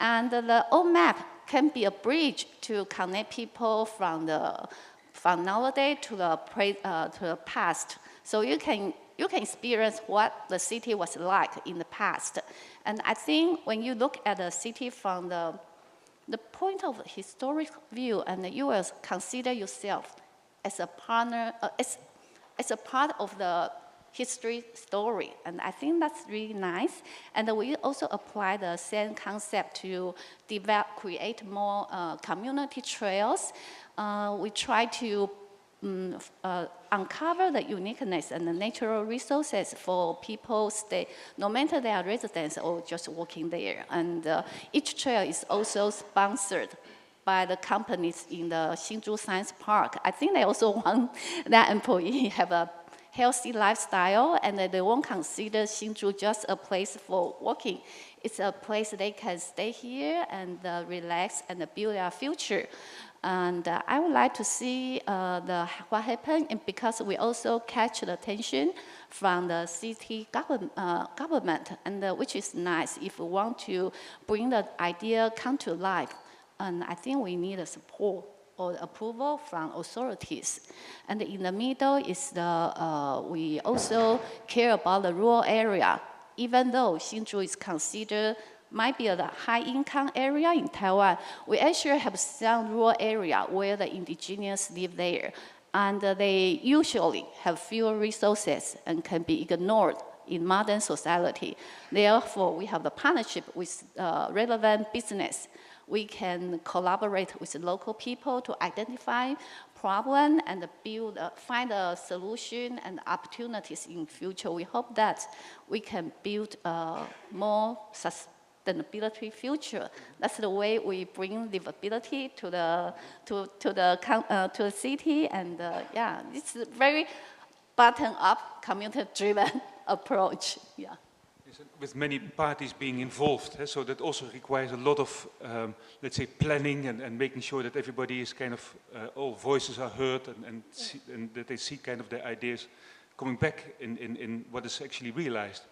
And the old map can be a bridge to connect people from nowadays to the past. So you can experience what the city was like in the past. And I think when you look at the city from the point of historic view, and you will consider yourself as a partner, as a part of the history story. And I think that's really nice. And we also apply the same concept to create more community trails. We try to uncover the uniqueness and the natural resources for people stay, no matter they are residents or just working there. And each trail is also sponsored by the companies in the Hsinchu Science Park. I think they also want that employee have a healthy lifestyle, and they won't consider Hsinchu just a place for working. It's a place they can stay here and relax and build their future. And I would like to see what happened, and because we also catch the attention from the city government, and which is nice if we want to bring the idea come to life. And I think we need a support or approval from authorities. And in the middle is we also care about the rural area, even though Hsinchu is considered might be a high-income area in Taiwan. We actually have some rural area where the indigenous live there, and they usually have fewer resources and can be ignored in modern society. Therefore, we have the partnership with relevant business. We can collaborate with local people to identify problem and find a solution and opportunities in future. We hope that we can build a more sustainability future. That's the way we bring livability to the city, and yeah, it's a very bottom-up, community-driven approach. Yeah. With many parties being involved, so that also requires a lot of, let's say, planning and making sure that everybody is kind of, all voices are heard and that they see kind of their ideas coming back in what is actually realized.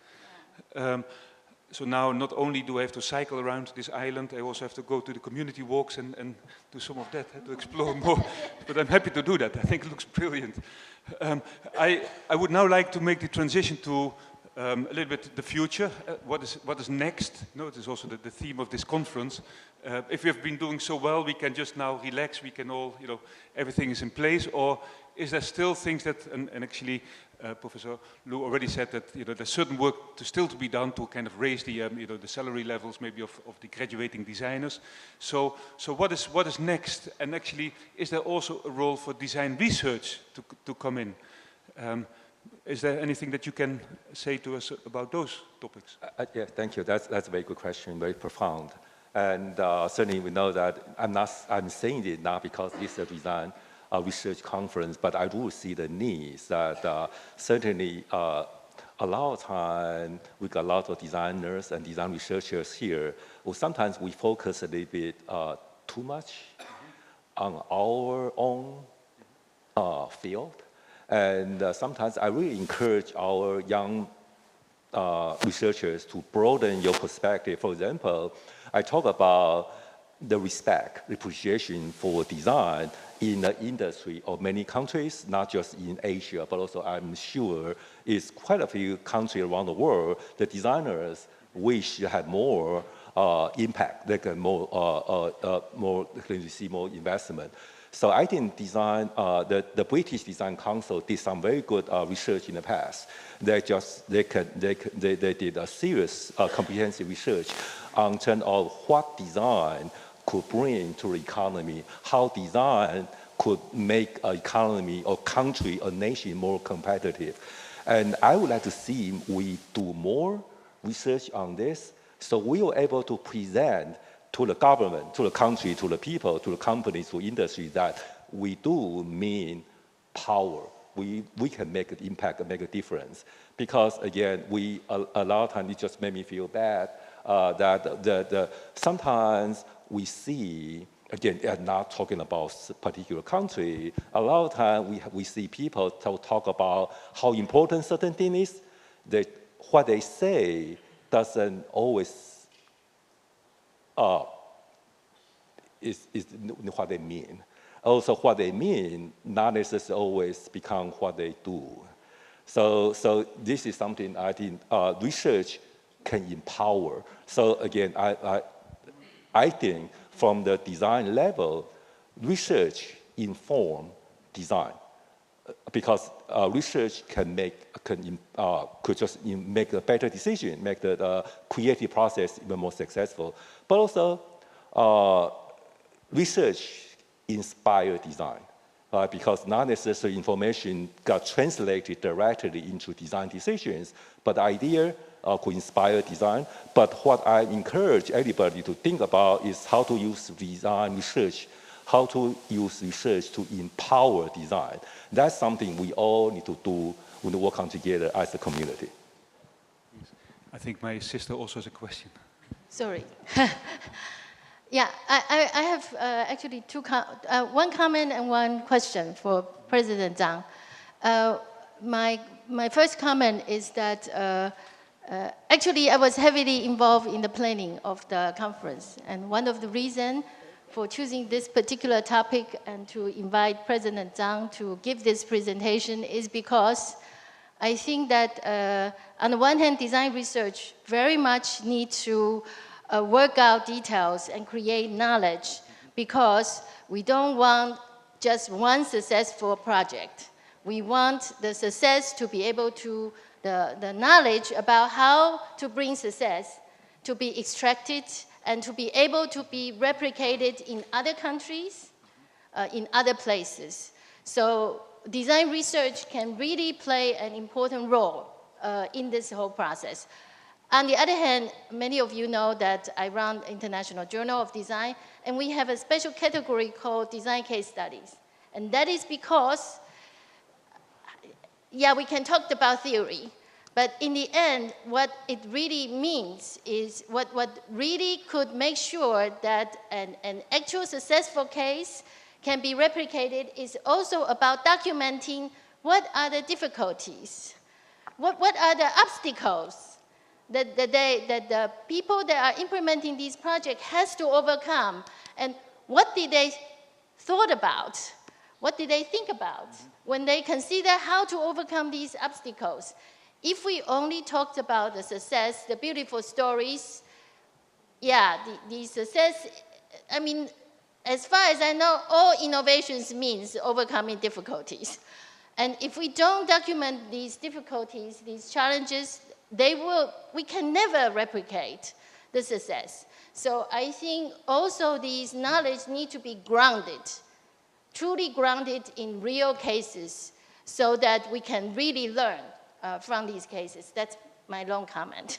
So now not only do I have to cycle around this island, I also have to go to the community walks and do some of that, to explore more. But I'm happy to do that. I think it looks brilliant. I would now like to make the transition to a little bit the future. What is next? No, it is also the theme of this conference. If we have been doing so well, we can just now relax. We can all, everything is in place. Or is there still things that, and actually, Professor Lu already said that there's certain work still to be done to kind of raise the the salary levels maybe of the graduating designers. So what is next? And actually, is there also a role for design research to come in? Is there anything that you can say to us about those topics? Yeah, thank you. That's a very good question, very profound. And certainly we know that I'm saying it not because this is a design research conference, but I do see the needs that certainly a lot of time with a lot of designers and design researchers here, well, sometimes we focus a little bit too much on our own field. And sometimes I really encourage our young researchers to broaden your perspective. For example, I talk about the respect, appreciation for design in the industry of many countries, not just in Asia, but also I'm sure it's quite a few countries around the world, the designers wish to have more impact, they can see more investment. So I think design, the British Design Council did some very good research in the past. They did a serious comprehensive research on terms of what design could bring to the economy, how design could make an economy or country or nation more competitive. And I would like to see we do more research on this, so we were able to present to the government, to the country, to the people, to the companies, to industry that we do mean power. We can make an impact and make a difference. Because again, a lot of times it just made me feel bad that sometimes we see, again, I'm not talking about a particular country, a lot of times we see people talk about how important certain thing is, that what they say doesn't always is what they mean. Also, what they mean not necessarily always become what they do. So this is something I think research can empower. So again, I think from the design level, research inform design, because research could just make a better decision, make the creative process even more successful. But also, research inspire design, because not necessarily information got translated directly into design decisions, but the idea could inspire design. But what I encourage everybody to think about is how to use design research, how to use research to empower design. That's something we all need to do when we work on together as a community. I think my sister also has a question. Sorry. Yeah, I have actually one comment and one question for President Chang. My first comment is that actually I was heavily involved in the planning of the conference, and one of the reasons for choosing this particular topic and to invite President Chang to give this presentation is because I think that on the one hand, design research very much needs to work out details and create knowledge, because we don't want just one successful project. We want the success to be able to, the knowledge about how to bring success to be extracted and to be able to be replicated in other countries, in other places. So design research can really play an important role in this whole process. On the other hand, many of you know that I run International Journal of Design, and we have a special category called Design Case Studies. And that is because, yeah, we can talk about theory, but in the end, what it really means is what really could make sure that an actual successful case can be replicated is also about documenting what are the difficulties, what are the obstacles that the people that are implementing these projects has to overcome, and what did they thought about, what did they think about when they consider how to overcome these obstacles. If we only talked about the success, the beautiful stories, yeah, the success, I mean, as far as I know, all innovations means overcoming difficulties. And if we don't document these difficulties, these challenges, we can never replicate the success. So I think also these knowledge need to be grounded, truly grounded in real cases, so that we can really learn from these cases. That's my long comment.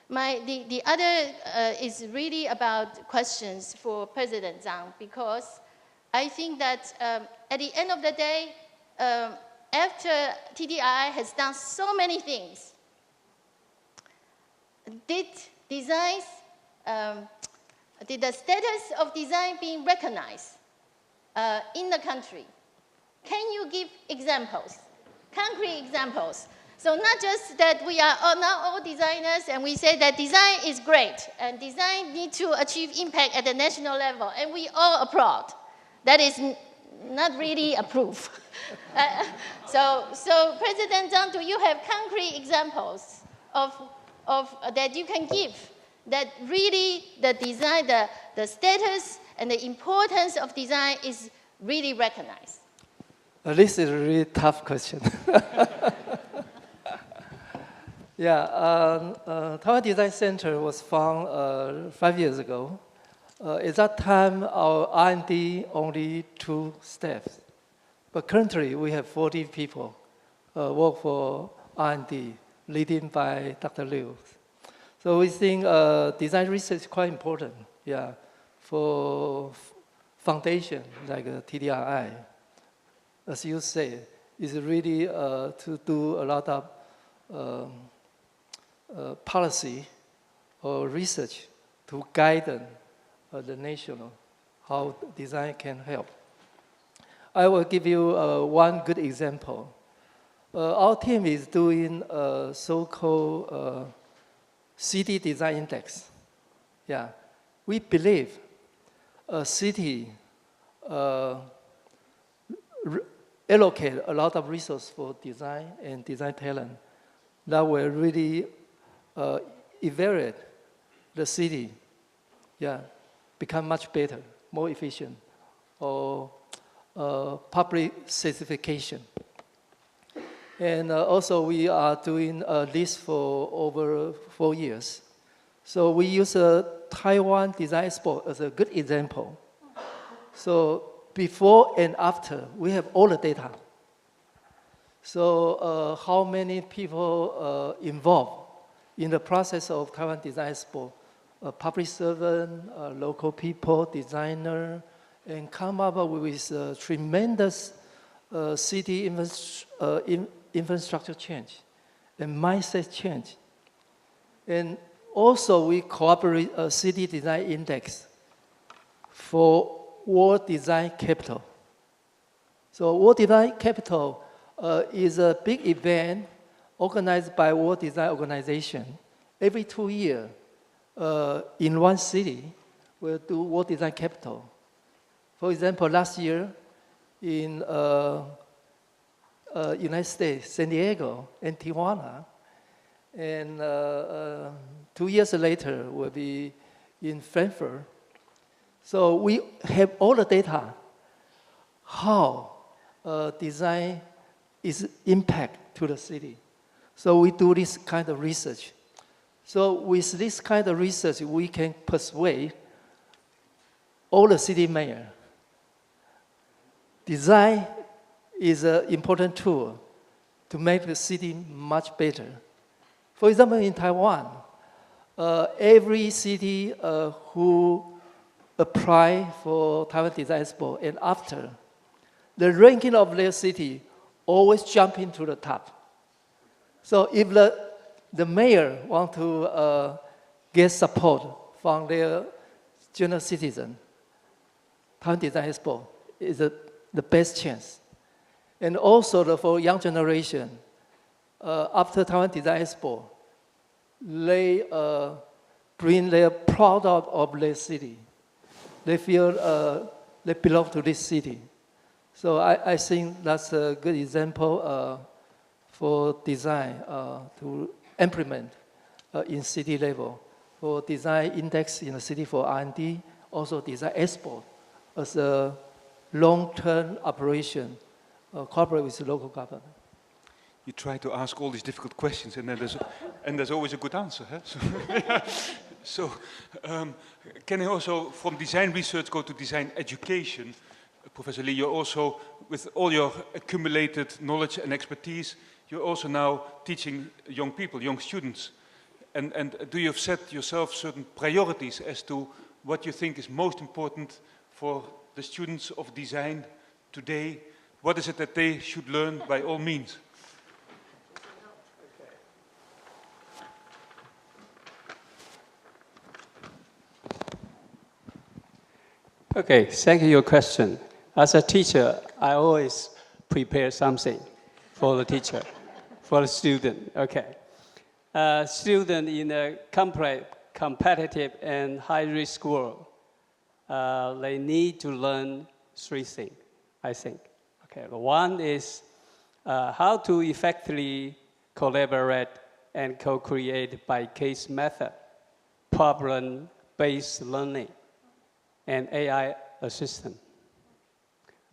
The other is really about questions for President Chang, because I think that at the end of the day, after TDI has done so many things, did the status of design being recognized in the country? Can you give examples, concrete examples? So not just that we are now all designers and we say that design is great and design needs to achieve impact at the national level and we all applaud. That is not really approve. So President Zhang, do you have concrete examples of that you can give that really the design, the status and the importance of design is really recognized? This is a really tough question. Yeah, Taiwan Design Center was founded 5 years ago. At that time, our R&D only 2 staffs. But currently, we have 40 people work for R&D, leading by Dr. Liu. So we think design research is quite important, yeah, for foundation like TDRI. As you say, is really to do a lot of policy or research to guide the national how design can help. I will give you one good example. Our team is doing a so-called city design index. Yeah, we believe a city allocate a lot of resources for design and design talent that will really evaluate the city, yeah, become much better, more efficient, or public certification. And also we are doing this for over 4 years. So we use a Taiwan Design Expo as a good example. So before and after, we have all the data. So how many people involved in the process of Taiwan Design Expo? Public servant, local people, designer, and come up with a tremendous city infrastructure change and mindset change. And also we cooperate a city design index for World Design Capital. So World Design Capital is a big event organized by World Design Organization. Every 2 years, in one city, we'll do World Design Capital. For example, last year in United States, San Diego and Tijuana, and 2 years later will be in Frankfurt. So we have all the data, how design is impact to the city. So we do this kind of research. So with this kind of research, we can persuade all the city mayors. Design is an important tool to make the city much better. For example, in Taiwan, every city who apply for Taiwan Design Expo and after, the ranking of their city always jump into the top. So if the mayor want to get support from their general citizen, Taiwan Design Expo is the best chance. And also for young generation, after Taiwan Design Expo, they bring their proud of their city. They feel they belong to this city. So I think that's a good example for design to implement in city level. For design index in the city for R&D, also design export as a long-term operation, cooperate with the local government. You try to ask all these difficult questions, and then there's always a good answer. Huh? So can I also, from design research, go to design education? Professor Lee, you're also, with all your accumulated knowledge and expertise, you're also now teaching young people, young students. And do you have set yourself certain priorities as to what you think is most important for the students of design today? What is it that they should learn by all means? Okay, thank you for your question. As a teacher, I always prepare something for the teacher, for the student, okay. Student in a competitive and high-risk world, they need to learn 3 things. I think. Okay, one is how to effectively collaborate and co-create by case method, problem-based learning, and AI assistant.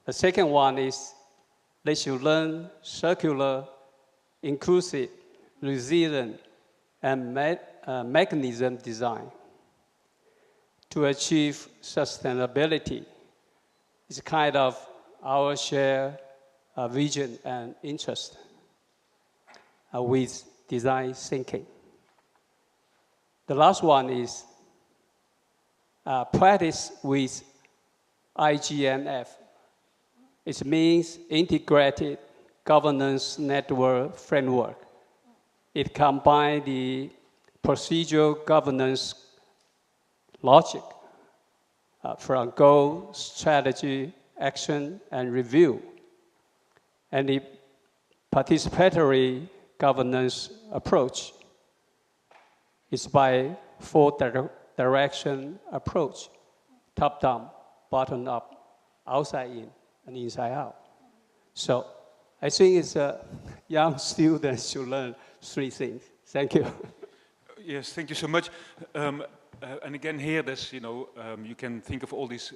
The second one is they should learn circular, inclusive, resilient, and mechanism design. To achieve sustainability is kind of our shared vision and interest with design thinking. The last one is practice with IGNF. It means integrated governance network framework. It combines the procedural governance logic from goal, strategy, action, and review. And the participatory governance approach is by four-direction approach: top-down, bottom-up, outside-in, and inside-out. So I think it's a young student should learn three things. Thank you. Yes, thank you so much. And again, here, there's, you can think of all these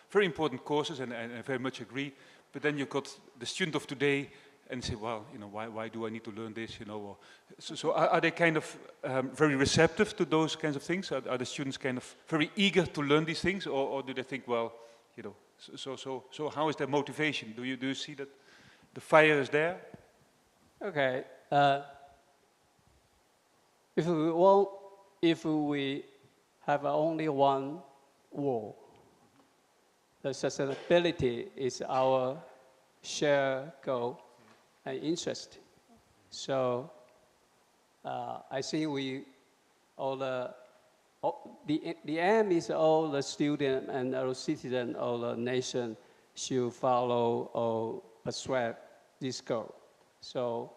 very important courses, and I very much agree. But then you've got the student of today, and say, well, why do I need to learn this? So are they kind of very receptive to those kinds of things? Are the students kind of very eager to learn these things, or do they think, well, so how is their motivation? Do you see that the fire is there? Okay. If we have only one wall, the sustainability is our shared goal and interest. So I think the aim is all the student and our citizen, all the nation should follow or persuade this goal. So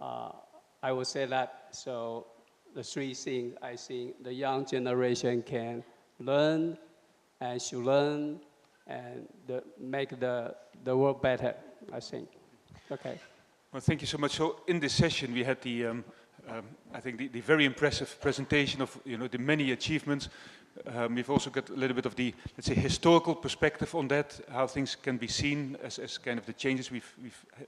I would say that. So the three things I think the young generation can learn and should learn and make the world better, I think. Okay. Well, thank you so much. So in this session, we had I think the very impressive presentation of the many achievements. We've also got a little bit of the, let's say, historical perspective on that, how things can be seen as kind of the changes we've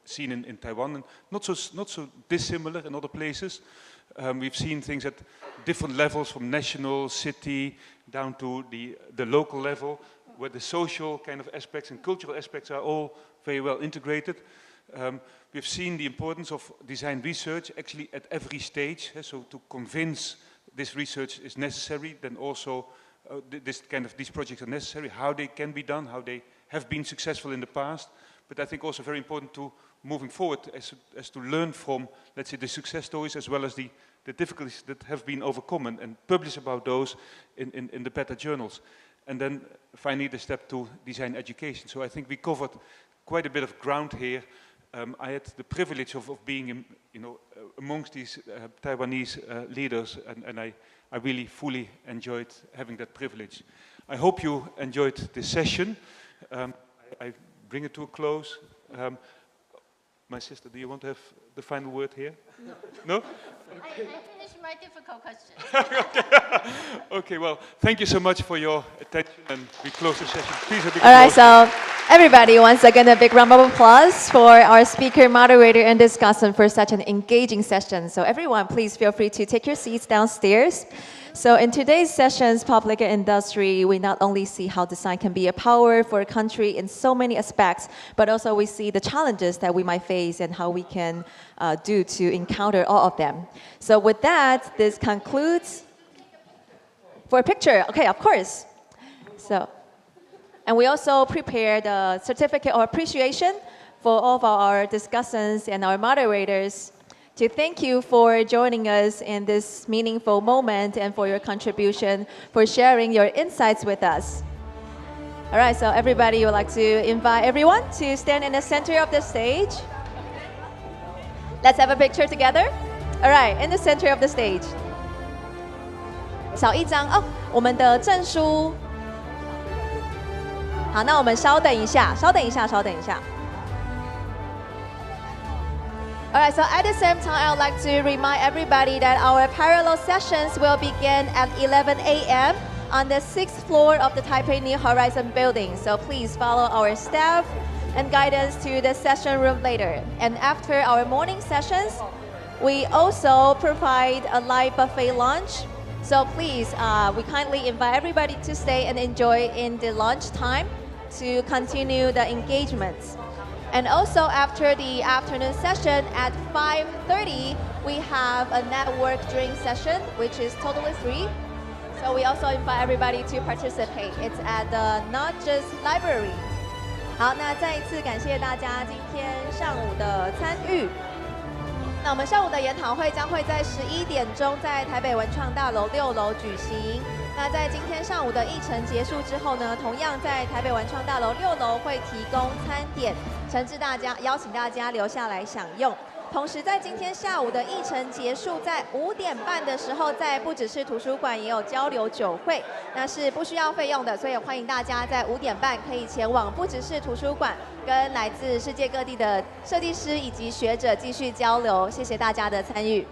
seen in Taiwan, and not so dissimilar in other places. We've seen things at different levels, from national, city, down to the local level, where the social kind of aspects and cultural aspects are all very well integrated. We've seen the importance of design research actually at every stage. So to convince this research is necessary, then also these projects are necessary, how they can be done, how they have been successful in the past. But I think also very important to moving forward as to learn from, let's say, the success stories as well as the difficulties that have been overcome, and publish about those in the better journals. And then finally the step to design education. So I think we covered quite a bit of ground here. I had the privilege of being amongst these Taiwanese leaders, and I really fully enjoyed having that privilege. I hope you enjoyed this session. I bring it to a close. My sister, do you want to have the final word here? No? I finished my difficult question. Okay, well, thank you so much for your attention, and we close the session. Please, a big All right, applause. so everybody, once again, a big round of applause for our speaker, moderator, and discussant for such an engaging session. So everyone, please feel free to take your seats downstairs. So in today's sessions, Public and Industry, we not only see how design can be a power for a country in so many aspects, but also we see the challenges that we might face and how we can do to encounter all of them. So with that, this concludes. For a picture, okay, of course. So, and we also prepared a certificate of appreciation for all of our discussants and our moderators to thank you for joining us in this meaningful moment and for your contribution, for sharing your insights with us. All right, so everybody would like to invite everyone to stand in the center of the stage. Let's have a picture together. All right, in the center of the stage. 少一张哦，我们的证书。好，那我们稍等一下，稍等一下，稍等一下。Alright, so at the same time, I would like to remind everybody that our parallel sessions will begin at 11 a.m. on the 6th floor of the Taipei New Horizon building. So please follow our staff and guide us to the session room later. And after our morning sessions, we also provide a live buffet lunch. So please, we kindly invite everybody to stay and enjoy in the lunch time to continue the engagements. And also after the afternoon session at 5:30, we have a network drink session, which is totally free. So we also invite everybody to participate. It's at the Not Just Library. 好，那再一次感谢大家今天上午的参与。那我们上午的研讨会将会在11点钟在台北文创大楼6楼举行。那在今天上午的议程结束之后呢，同样在台北文创大楼6楼会提供餐点，诚挚大家邀请大家留下来享用。同时，在今天下午的议程结束，在5点半的时候，在不只是图书馆也有交流酒会，那是不需要费用的，所以欢迎大家在5点半可以前往不只是图书馆，跟来自世界各地的设计师以及学者继续交流。谢谢大家的参与。